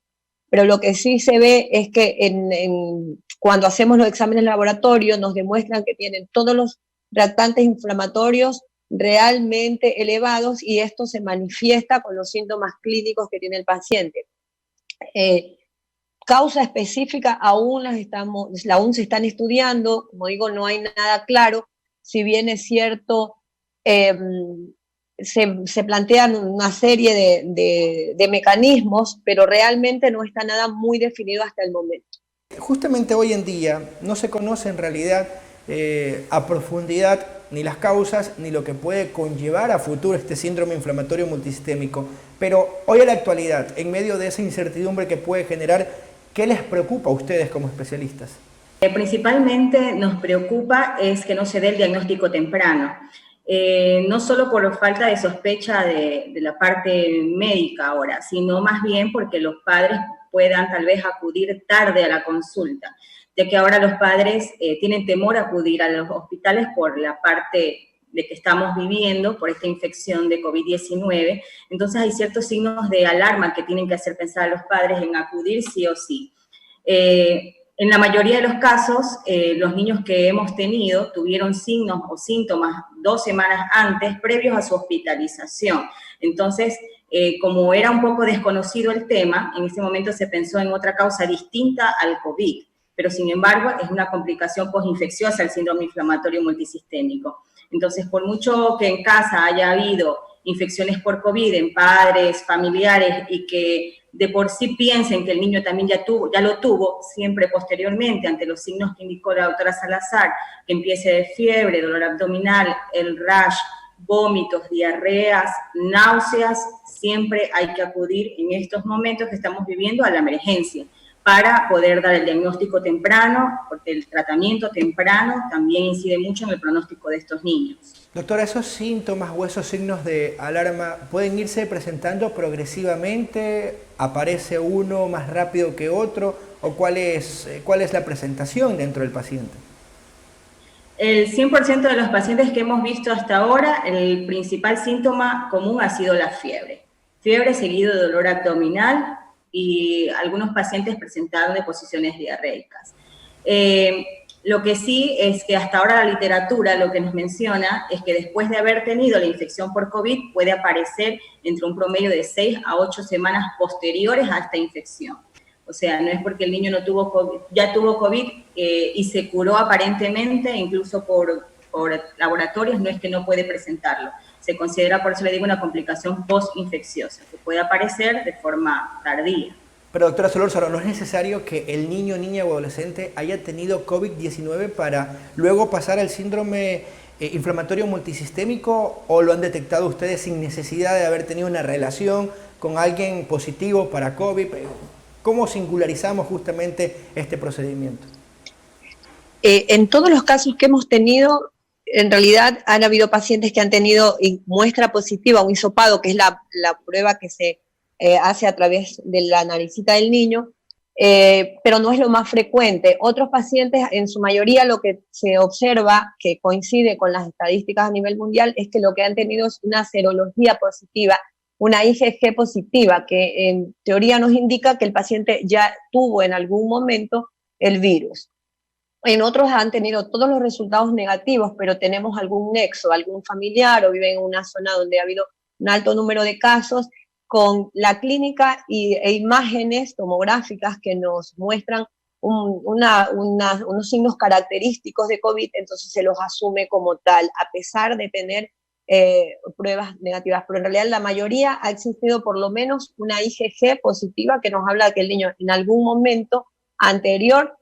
Pero lo que sí se ve es que cuando hacemos los exámenes en laboratorio nos demuestran que tienen todos los reactantes inflamatorios realmente elevados y esto se manifiesta con los síntomas clínicos que tiene el paciente. Causa específica aún se están estudiando, como digo, no hay nada claro, si bien es cierto, se plantean una serie de mecanismos, pero realmente no está nada muy definido hasta el momento. Justamente hoy en día no se conoce en realidad a profundidad ni las causas ni lo que puede conllevar a futuro este síndrome inflamatorio multisistémico, pero hoy en la actualidad, en medio de esa incertidumbre que puede generar, ¿qué les preocupa a ustedes como especialistas? Principalmente nos preocupa es que no se dé el diagnóstico temprano. No solo por falta de sospecha de la parte médica ahora, sino más bien porque los padres puedan tal vez acudir tarde a la consulta, ya que ahora los padres tienen temor a acudir a los hospitales por la parte de que estamos viviendo por esta infección de COVID-19. Entonces hay ciertos signos de alarma que tienen que hacer pensar a los padres en acudir sí o sí. En la mayoría de los casos, los niños que hemos tenido tuvieron signos o síntomas 2 semanas antes, previos a su hospitalización. Entonces, como era un poco desconocido el tema, en ese momento se pensó en otra causa distinta al COVID, pero sin embargo es una complicación postinfecciosa el síndrome inflamatorio multisistémico. Entonces, por mucho que en casa haya habido infecciones por COVID en padres, familiares, y que de por sí piensen que el niño también ya lo tuvo, siempre posteriormente, ante los signos que indicó la doctora Salazar, que empiece de fiebre, dolor abdominal, el rash, vómitos, diarreas, náuseas, siempre hay que acudir en estos momentos que estamos viviendo a la emergencia para poder dar el diagnóstico temprano, porque el tratamiento temprano también incide mucho en el pronóstico de estos niños. Doctora, ¿esos síntomas o esos signos de alarma pueden irse presentando progresivamente? ¿Aparece uno más rápido que otro? ¿O cuál es la presentación dentro del paciente? El 100% de los pacientes que hemos visto hasta ahora, el principal síntoma común ha sido la fiebre. Fiebre seguido de dolor abdominal, y algunos pacientes presentaron deposiciones diarreicas. Lo que sí es que hasta ahora la literatura lo que nos menciona es que después de haber tenido la infección por COVID puede aparecer entre un promedio de 6 a 8 semanas posteriores a esta infección. O sea, no es porque el niño no tuvo COVID, ya tuvo COVID y se curó aparentemente, incluso por laboratorios, no es que no puede presentarlo. Se considera, por eso le digo, una complicación postinfecciosa, que puede aparecer de forma tardía. Pero doctora Solórzano, ¿no es necesario que el niño, niña o adolescente haya tenido COVID-19 para luego pasar al síndrome inflamatorio multisistémico, o lo han detectado ustedes sin necesidad de haber tenido una relación con alguien positivo para COVID? ¿Cómo singularizamos justamente este procedimiento? En todos los casos que hemos tenido, en realidad han habido pacientes que han tenido muestra positiva, un hisopado, que es la prueba que se hace a través de la naricita del niño, pero no es lo más frecuente. Otros pacientes, en su mayoría, lo que se observa, que coincide con las estadísticas a nivel mundial, es que lo que han tenido es una serología positiva, una IgG positiva, que en teoría nos indica que el paciente ya tuvo en algún momento el virus. En otros han tenido todos los resultados negativos, pero tenemos algún nexo, algún familiar, o viven en una zona donde ha habido un alto número de casos, con la clínica e imágenes tomográficas que nos muestran unos signos característicos de COVID, entonces se los asume como tal, a pesar de tener pruebas negativas. Pero en realidad la mayoría ha existido por lo menos una IgG positiva que nos habla de que el niño en algún momento anterior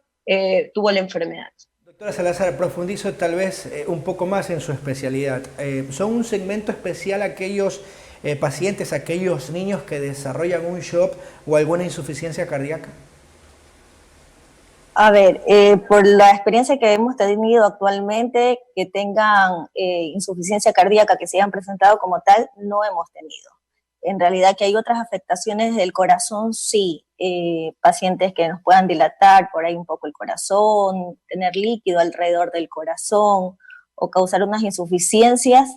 tuvo la enfermedad. Doctora Salazar, profundizo tal vez un poco más en su especialidad. ¿Son un segmento especial aquellos pacientes, aquellos niños que desarrollan un shock o alguna insuficiencia cardíaca? A ver, por la experiencia que hemos tenido actualmente, que tengan insuficiencia cardíaca, que se hayan presentado como tal, no hemos tenido. En realidad que hay otras afectaciones del corazón, sí, pacientes que nos puedan dilatar por ahí un poco el corazón, tener líquido alrededor del corazón o causar unas insuficiencias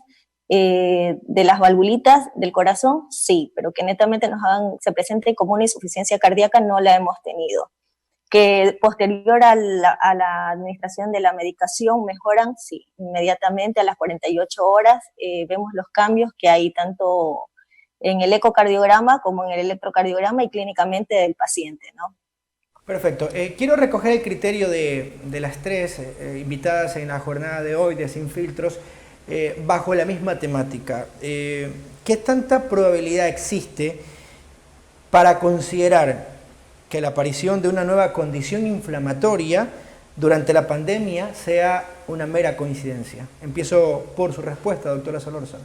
de las valvulitas del corazón, sí, pero que netamente se presente como una insuficiencia cardíaca no la hemos tenido. Que posterior a la administración de la medicación mejoran, sí, inmediatamente a las 48 horas vemos los cambios que hay tanto en el ecocardiograma como en el electrocardiograma y clínicamente del paciente, ¿no? Perfecto. Quiero recoger el criterio de las tres invitadas en la jornada de hoy de Sin Filtros bajo la misma temática. ¿Qué tanta probabilidad existe para considerar que la aparición de una nueva condición inflamatoria durante la pandemia sea una mera coincidencia? Empiezo por su respuesta, doctora Solórzano.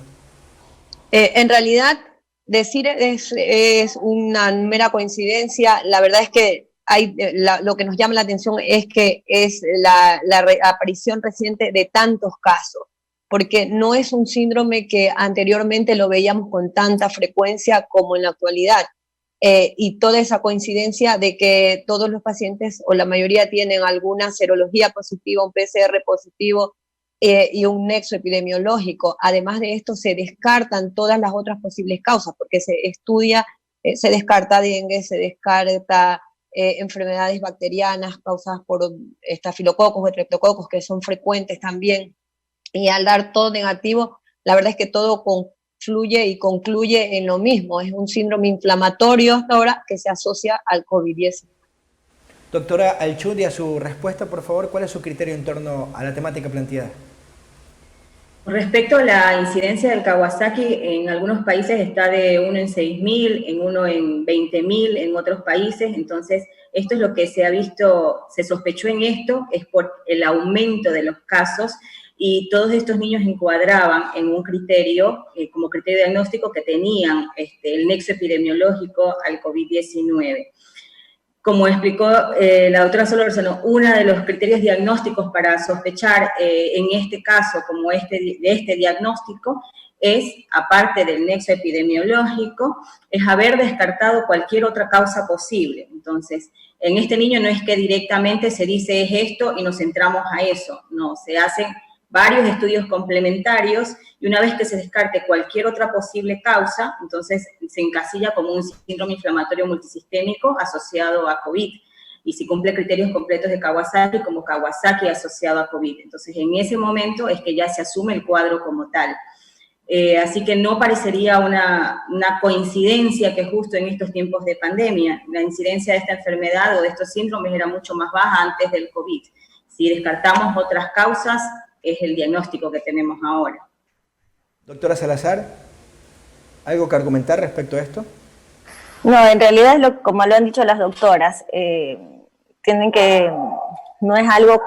En realidad, decir es una mera coincidencia. La verdad es que lo que nos llama la atención es que es la aparición reciente de tantos casos, porque no es un síndrome que anteriormente lo veíamos con tanta frecuencia como en la actualidad. Y toda esa coincidencia de que todos los pacientes o la mayoría tienen alguna serología positiva, un PCR positivo, y un nexo epidemiológico. Además de esto, se descartan todas las otras posibles causas, porque se estudia, se descarta dengue, se descarta enfermedades bacterianas causadas por estafilococos o estreptococos, que son frecuentes también, y al dar todo negativo, la verdad es que todo confluye y concluye en lo mismo, es un síndrome inflamatorio hasta ahora que se asocia al COVID-19. Doctora Alchundia, su respuesta, por favor, ¿cuál es su criterio en torno a la temática planteada? Respecto a la incidencia del Kawasaki, en algunos países está de 1 en 6.000, en 1 en 20.000, en otros países. Entonces, esto es lo que se ha visto, se sospechó en esto, es por el aumento de los casos, y todos estos niños encuadraban en un criterio, como criterio diagnóstico, que tenían el nexo epidemiológico al COVID-19. Como explicó la doctora Solórzano, uno de los criterios diagnósticos para sospechar en este caso, como de este diagnóstico, es, aparte del nexo epidemiológico, es haber descartado cualquier otra causa posible. Entonces, en este niño no es que directamente se dice es esto y nos centramos a eso, no, se hacen varios estudios complementarios, y una vez que se descarte cualquier otra posible causa, entonces se encasilla como un síndrome inflamatorio multisistémico asociado a COVID, y si cumple criterios completos de Kawasaki, como Kawasaki asociado a COVID. Entonces, en ese momento es que ya se asume el cuadro como tal. Así que no parecería una coincidencia que justo en estos tiempos de pandemia, la incidencia de esta enfermedad o de estos síndromes era mucho más baja antes del COVID. Si descartamos otras causas, es el diagnóstico que tenemos ahora. Doctora Salazar, ¿algo que argumentar respecto a esto? No, en realidad, como lo han dicho las doctoras, tienen que, no es algo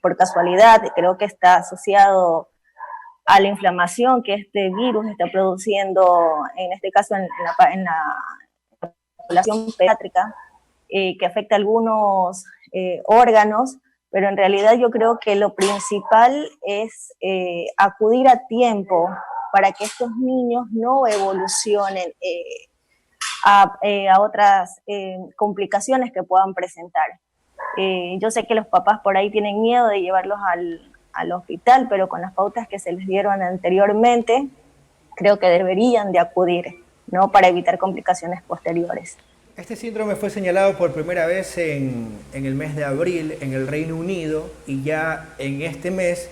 por casualidad, creo que está asociado a la inflamación que este virus está produciendo, en este caso en la población pediátrica, que afecta a algunos órganos, pero en realidad yo creo que lo principal es acudir a tiempo para que estos niños no evolucionen a otras complicaciones que puedan presentar. Yo sé que los papás por ahí tienen miedo de llevarlos al hospital, pero con las pautas que se les dieron anteriormente, creo que deberían de acudir, ¿no? Para evitar complicaciones posteriores. Este síndrome fue señalado por primera vez en el mes de abril en el Reino Unido, y ya en este mes,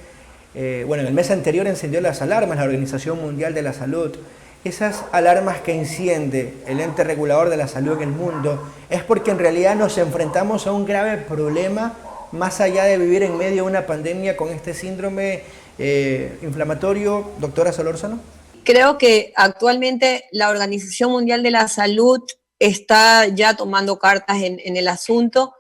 en el mes anterior encendió las alarmas la Organización Mundial de la Salud. Esas alarmas que enciende el ente regulador de la salud en el mundo es porque en realidad nos enfrentamos a un grave problema más allá de vivir en medio de una pandemia con este síndrome inflamatorio. Doctora Solórzano. Creo que actualmente la Organización Mundial de la Salud está ya tomando cartas en el asunto,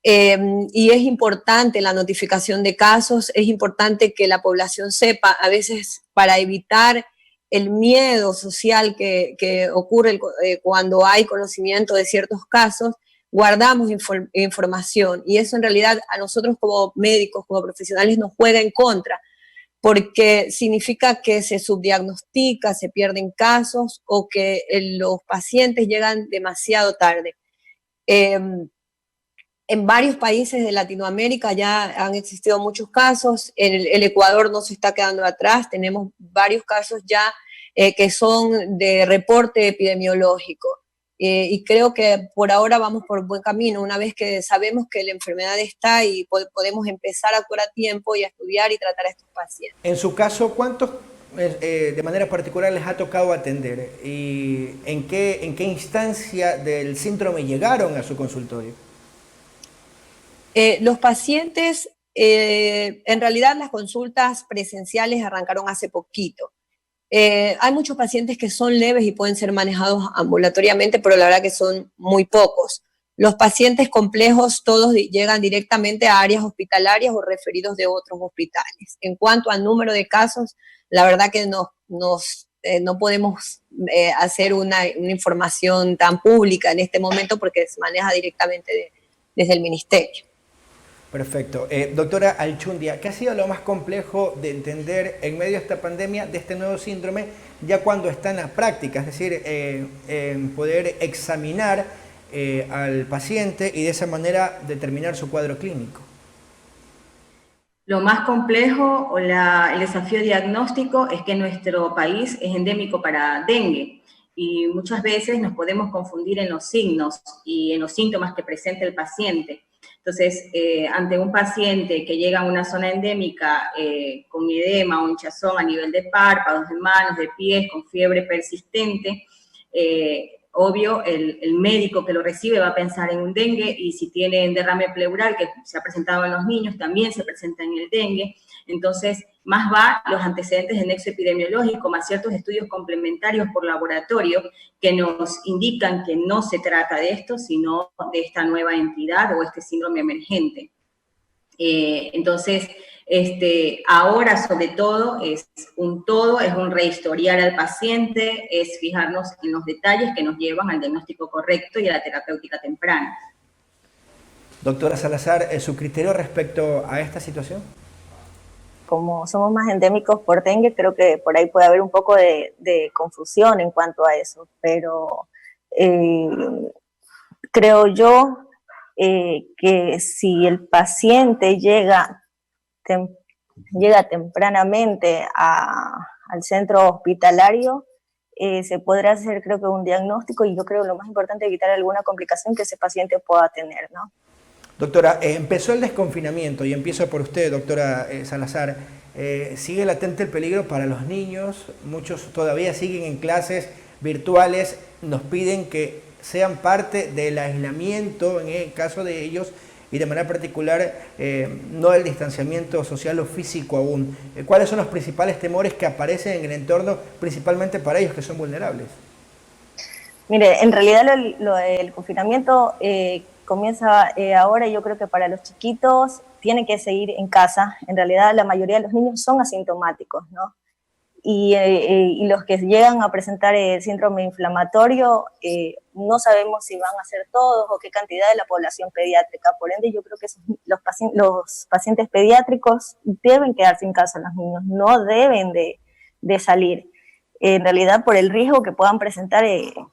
y es importante la notificación de casos, es importante que la población sepa, a veces para evitar el miedo social que ocurre cuando hay conocimiento de ciertos casos, guardamos información, y eso en realidad a nosotros como médicos, como profesionales, nos juega en contra, porque significa que se subdiagnostica, se pierden casos o que los pacientes llegan demasiado tarde. En varios países de Latinoamérica ya han existido muchos casos, el Ecuador no se está quedando atrás, tenemos varios casos ya que son de reporte epidemiológico. Y creo que por ahora vamos por buen camino, una vez que sabemos que la enfermedad está y podemos empezar a actuar a tiempo y a estudiar y tratar a estos pacientes. En su caso, ¿cuántos de manera particular les ha tocado atender? ¿Y en qué instancia del síndrome llegaron a su consultorio? Los pacientes, en realidad las consultas presenciales arrancaron hace poquito. Hay muchos pacientes que son leves y pueden ser manejados ambulatoriamente, pero la verdad que son muy pocos. Los pacientes complejos todos llegan directamente a áreas hospitalarias o referidos de otros hospitales. En cuanto al número de casos, la verdad que no podemos hacer una información tan pública en este momento porque se maneja directamente desde el ministerio. Perfecto. Doctora Alchundia, ¿qué ha sido lo más complejo de entender en medio de esta pandemia, de este nuevo síndrome, ya cuando está en la práctica? Es decir, poder examinar al paciente y de esa manera determinar su cuadro clínico. Lo más complejo o el desafío diagnóstico es que nuestro país es endémico para dengue y muchas veces nos podemos confundir en los signos y en los síntomas que presenta el paciente. Entonces, ante un paciente que llega a una zona endémica con edema o hinchazón a nivel de párpados, de manos, de pies, con fiebre persistente, obvio, el médico que lo recibe va a pensar en un dengue, y si tiene derrame pleural, que se ha presentado en los niños, también se presenta en el dengue. Entonces, más va los antecedentes de nexo epidemiológico, más ciertos estudios complementarios por laboratorio que nos indican que no se trata de esto, sino de esta nueva entidad o este síndrome emergente. Entonces, ahora sobre todo es un rehistoriar al paciente, es fijarnos en los detalles que nos llevan al diagnóstico correcto y a la terapéutica temprana. Doctora Salazar, ¿su criterio respecto a esta situación? Como somos más endémicos por dengue, creo que por ahí puede haber un poco de confusión en cuanto a eso, pero creo yo que si el paciente llega tempranamente al centro hospitalario, se podrá hacer, creo que, un diagnóstico, y yo creo lo más importante es evitar alguna complicación que ese paciente pueda tener, ¿no? Doctora, empezó el desconfinamiento, y empiezo por usted, doctora Salazar. ¿Sigue latente el peligro para los niños? Muchos todavía siguen en clases virtuales, nos piden que sean parte del aislamiento en el caso de ellos, y de manera particular no del distanciamiento social o físico aún. ¿Cuáles son los principales temores que aparecen en el entorno, principalmente para ellos que son vulnerables? Mire, en realidad el confinamiento comienza ahora, y yo creo que para los chiquitos tienen que seguir en casa. En realidad la mayoría de los niños son asintomáticos, ¿no? Y los que llegan a presentar el síndrome inflamatorio, no sabemos si van a ser todos o qué cantidad de la población pediátrica. Por ende, yo creo que los pacientes pediátricos deben quedarse en casa, los niños no deben de salir, en realidad por el riesgo que puedan presentar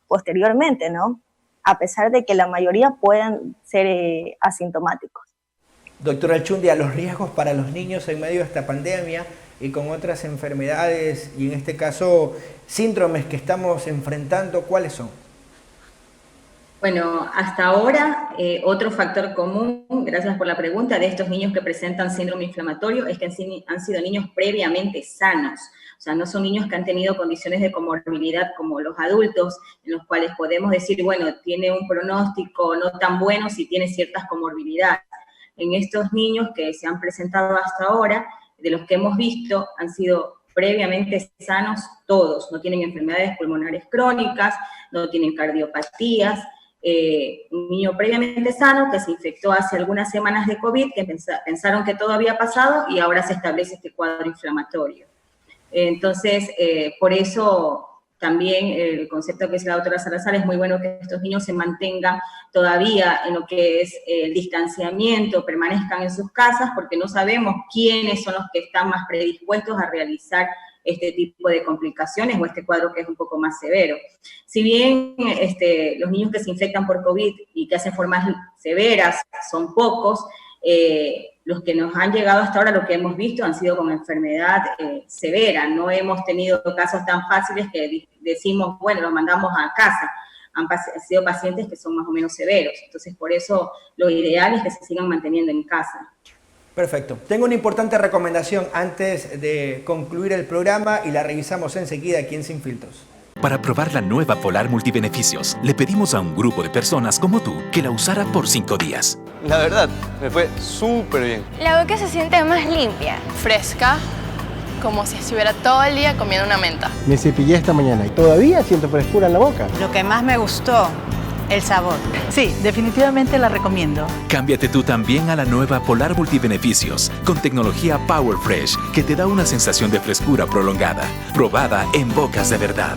posteriormente, ¿no? A pesar de que la mayoría puedan ser asintomáticos. Doctora Alchundia, los riesgos para los niños en medio de esta pandemia y con otras enfermedades, y en este caso síndromes que estamos enfrentando, ¿cuáles son? Bueno, hasta ahora otro factor común, gracias por la pregunta, de estos niños que presentan síndrome inflamatorio es que han sido niños previamente sanos. O sea, no son niños que han tenido condiciones de comorbilidad como los adultos, en los cuales podemos decir, bueno, tiene un pronóstico no tan bueno si tiene ciertas comorbilidades. En estos niños que se han presentado hasta ahora, de los que hemos visto, han sido previamente sanos todos, no tienen enfermedades pulmonares crónicas, no tienen cardiopatías. Un niño previamente sano que se infectó hace algunas semanas de COVID, que pensaron que todo había pasado y ahora se establece este cuadro inflamatorio. Entonces, por eso también el concepto que dice la doctora Salazar, es muy bueno que estos niños se mantengan todavía en lo que es el distanciamiento, permanezcan en sus casas, porque no sabemos quiénes son los que están más predispuestos a realizar este tipo de complicaciones o este cuadro que es un poco más severo. Si bien los niños que se infectan por COVID y que hacen formas severas son pocos, los que nos han llegado hasta ahora, lo que hemos visto, han sido con enfermedad severa. No hemos tenido casos tan fáciles que decimos, bueno, los mandamos a casa. Han sido pacientes que son más o menos severos. Entonces, por eso lo ideal es que se sigan manteniendo en casa. Perfecto. Tengo una importante recomendación antes de concluir el programa y la revisamos enseguida aquí en Sin Filtros. Para probar la nueva Polar Multibeneficios, le pedimos a un grupo de personas como tú que la usara por 5 días. La verdad, me fue súper bien. La boca se siente más limpia, fresca, como si estuviera todo el día comiendo una menta. Me cepillé esta mañana y todavía siento frescura en la boca. Lo que más me gustó, el sabor. Sí, definitivamente la recomiendo. Cámbiate tú también a la nueva Polar Multibeneficios, con tecnología Power Fresh, que te da una sensación de frescura prolongada, probada en bocas de verdad.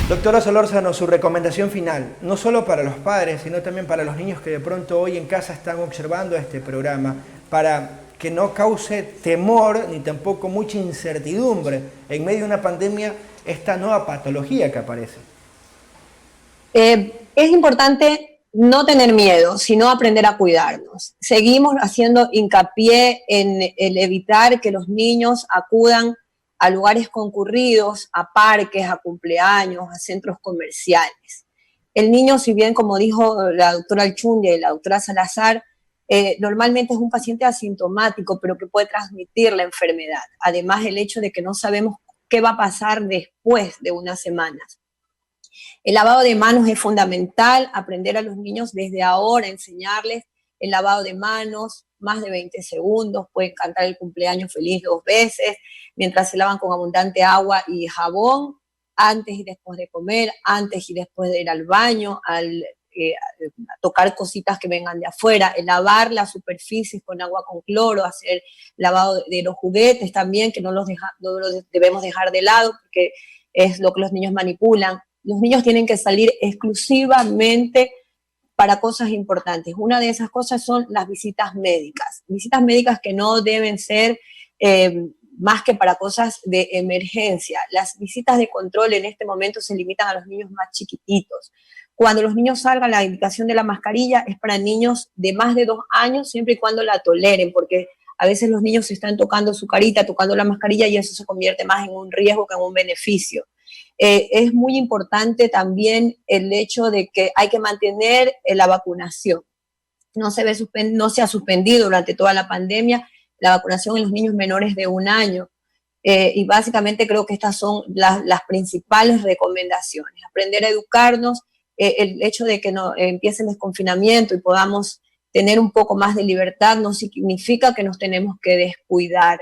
Doctora Solórzano, su recomendación final, no solo para los padres, sino también para los niños que de pronto hoy en casa están observando este programa, para que no cause temor ni tampoco mucha incertidumbre en medio de una pandemia esta nueva patología que aparece? Es importante no tener miedo, sino aprender a cuidarnos. Seguimos haciendo hincapié en el evitar que los niños acudan a lugares concurridos, a parques, a cumpleaños, a centros comerciales. El niño, si bien, como dijo la doctora Alchundia y la doctora Salazar, normalmente es un paciente asintomático, pero que puede transmitir la enfermedad. Además, el hecho de que no sabemos qué va a pasar después de unas semanas. El lavado de manos es fundamental, aprender a los niños desde ahora, enseñarles el lavado de manos, más de 20 segundos, pueden cantar el cumpleaños feliz 2 veces, mientras se lavan con abundante agua y jabón, antes y después de comer, antes y después de ir al baño, a tocar cositas que vengan de afuera, el lavar las superficies con agua con cloro, hacer lavado de los juguetes también, que no los debemos dejar de lado, porque es lo que los niños manipulan. Los niños tienen que salir exclusivamente para cosas importantes. Una de esas cosas son las visitas médicas que no deben ser más que para cosas de emergencia. Las visitas de control en este momento se limitan a los niños más chiquititos. Cuando los niños salgan, la indicación de la mascarilla es para niños de más de 2 años, siempre y cuando la toleren, porque a veces los niños se están tocando su carita, tocando la mascarilla, y eso se convierte más en un riesgo que en un beneficio. Es muy importante también el hecho de que hay que mantener la vacunación. No se ha suspendido durante toda la pandemia la vacunación en los niños menores de 1 año. Y básicamente creo que estas son las principales recomendaciones. Aprender a educarnos, el hecho de que no empiece el desconfinamiento y podamos tener un poco más de libertad no significa que nos tenemos que descuidar.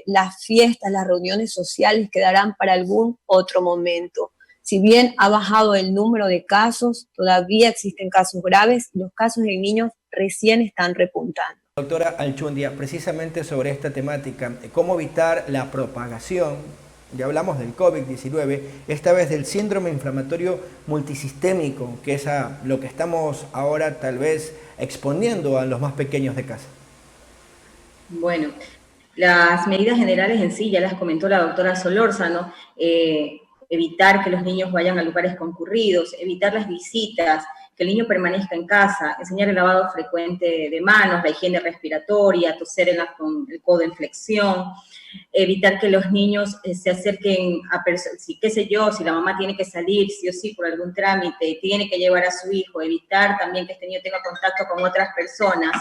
Las fiestas, las reuniones sociales quedarán para algún otro momento. Si bien ha bajado el número de casos, todavía existen casos graves y los casos en niños recién están repuntando. Doctora Alchundia, precisamente sobre esta temática, cómo evitar la propagación, ya hablamos del COVID-19, esta vez del síndrome inflamatorio multisistémico, que es a lo que estamos ahora tal vez exponiendo a los más pequeños de casa. Bueno, las medidas generales en sí ya las comentó la doctora Solórzano, evitar que los niños vayan a lugares concurridos, evitar las visitas, que el niño permanezca en casa, enseñar el lavado frecuente de manos, la higiene respiratoria, toser con el codo en flexión, evitar que los niños se acerquen a personas, qué sé yo, si la mamá tiene que salir sí o sí por algún trámite y tiene que llevar a su hijo, evitar también que este niño tenga contacto con otras personas,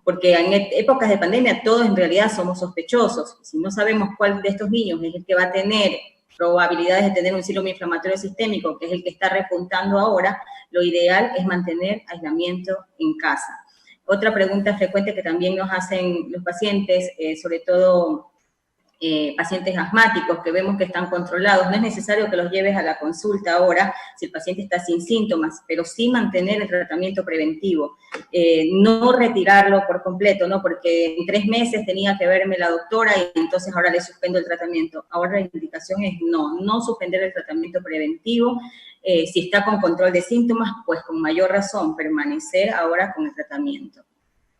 porque en épocas de pandemia todos en realidad somos sospechosos. Si no sabemos cuál de estos niños es el que va a tener probabilidades de tener un síndrome inflamatorio sistémico, que es el que está repuntando ahora, lo ideal es mantener aislamiento en casa. Otra pregunta frecuente que también nos hacen los pacientes, sobre todo pacientes asmáticos que vemos que están controlados, no es necesario que los lleves a la consulta ahora si el paciente está sin síntomas, pero sí mantener el tratamiento preventivo, no retirarlo por completo, ¿no? Porque en 3 meses tenía que verme la doctora y entonces ahora le suspendo el tratamiento. Ahora la indicación es no suspender el tratamiento preventivo. Si está con control de síntomas, pues con mayor razón permanecer ahora con el tratamiento.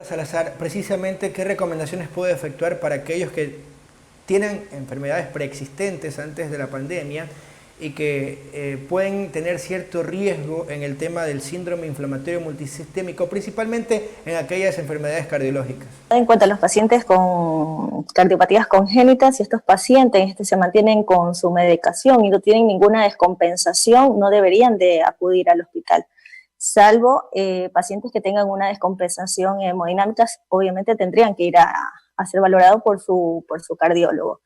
Salazar, precisamente, ¿qué recomendaciones puede efectuar para aquellos que tienen enfermedades preexistentes antes de la pandemia y que pueden tener cierto riesgo en el tema del síndrome inflamatorio multisistémico, principalmente en aquellas enfermedades cardiológicas? En cuanto a los pacientes con cardiopatías congénitas, si estos pacientes se mantienen con su medicación y no tienen ninguna descompensación, no deberían de acudir al hospital. Salvo pacientes que tengan una descompensación hemodinámica, obviamente tendrían que ir a ser valorados por su cardiólogo.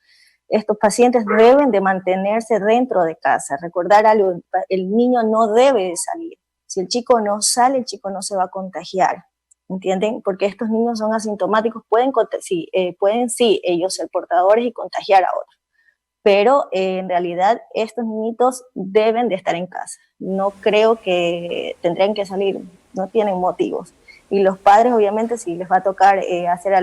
Estos pacientes deben de mantenerse dentro de casa. Recordar algo, el niño no debe de salir. Si el chico no sale, el chico no se va a contagiar, ¿entienden? Porque estos niños son asintomáticos, pueden ellos ser portadores y contagiar a otros. Pero en realidad estos niñitos deben de estar en casa. No creo que tendrían que salir, no tienen motivos. Y los padres, obviamente, si les va a tocar hacer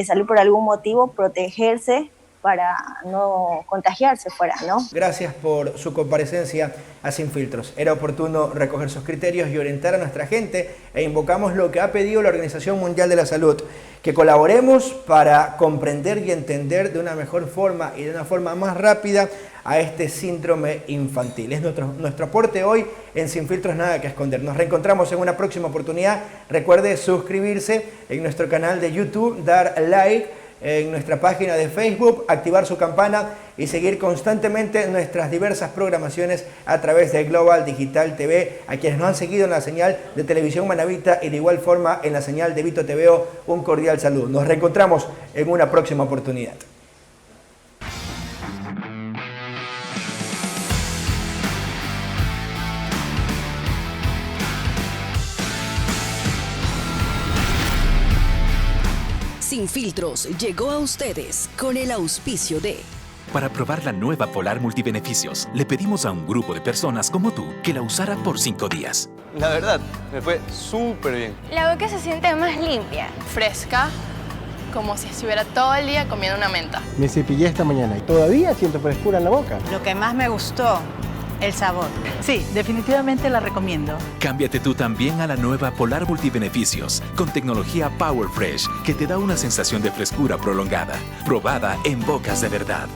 salir por algún motivo, protegerse para no contagiarse fuera, ¿no? Gracias por su comparecencia a Sin Filtros. Era oportuno recoger sus criterios y orientar a nuestra gente e invocamos lo que ha pedido la Organización Mundial de la Salud, que colaboremos para comprender y entender de una mejor forma y de una forma más rápida a este síndrome infantil. Es nuestro aporte hoy en Sin Filtros, nada que esconder. Nos reencontramos en una próxima oportunidad. Recuerde suscribirse en nuestro canal de YouTube, dar like en nuestra página de Facebook, activar su campana y seguir constantemente nuestras diversas programaciones a través de Global Digital TV. A quienes nos han seguido en la señal de Televisión Manavita y de igual forma en la señal de Vito TVO, un cordial saludo. Nos reencontramos en una próxima oportunidad. Sin Filtros llegó a ustedes con el auspicio de... Para probar la nueva Polar Multibeneficios, le pedimos a un grupo de personas como tú que la usara por 5 días. La verdad, me fue súper bien. La boca se siente más limpia, fresca, como si estuviera todo el día comiendo una menta. Me cepillé esta mañana y todavía siento frescura en la boca. Lo que más me gustó, el sabor. Sí, definitivamente la recomiendo. Cámbiate tú también a la nueva Polar Multibeneficios con tecnología Power Fresh que te da una sensación de frescura prolongada, probada en bocas de verdad.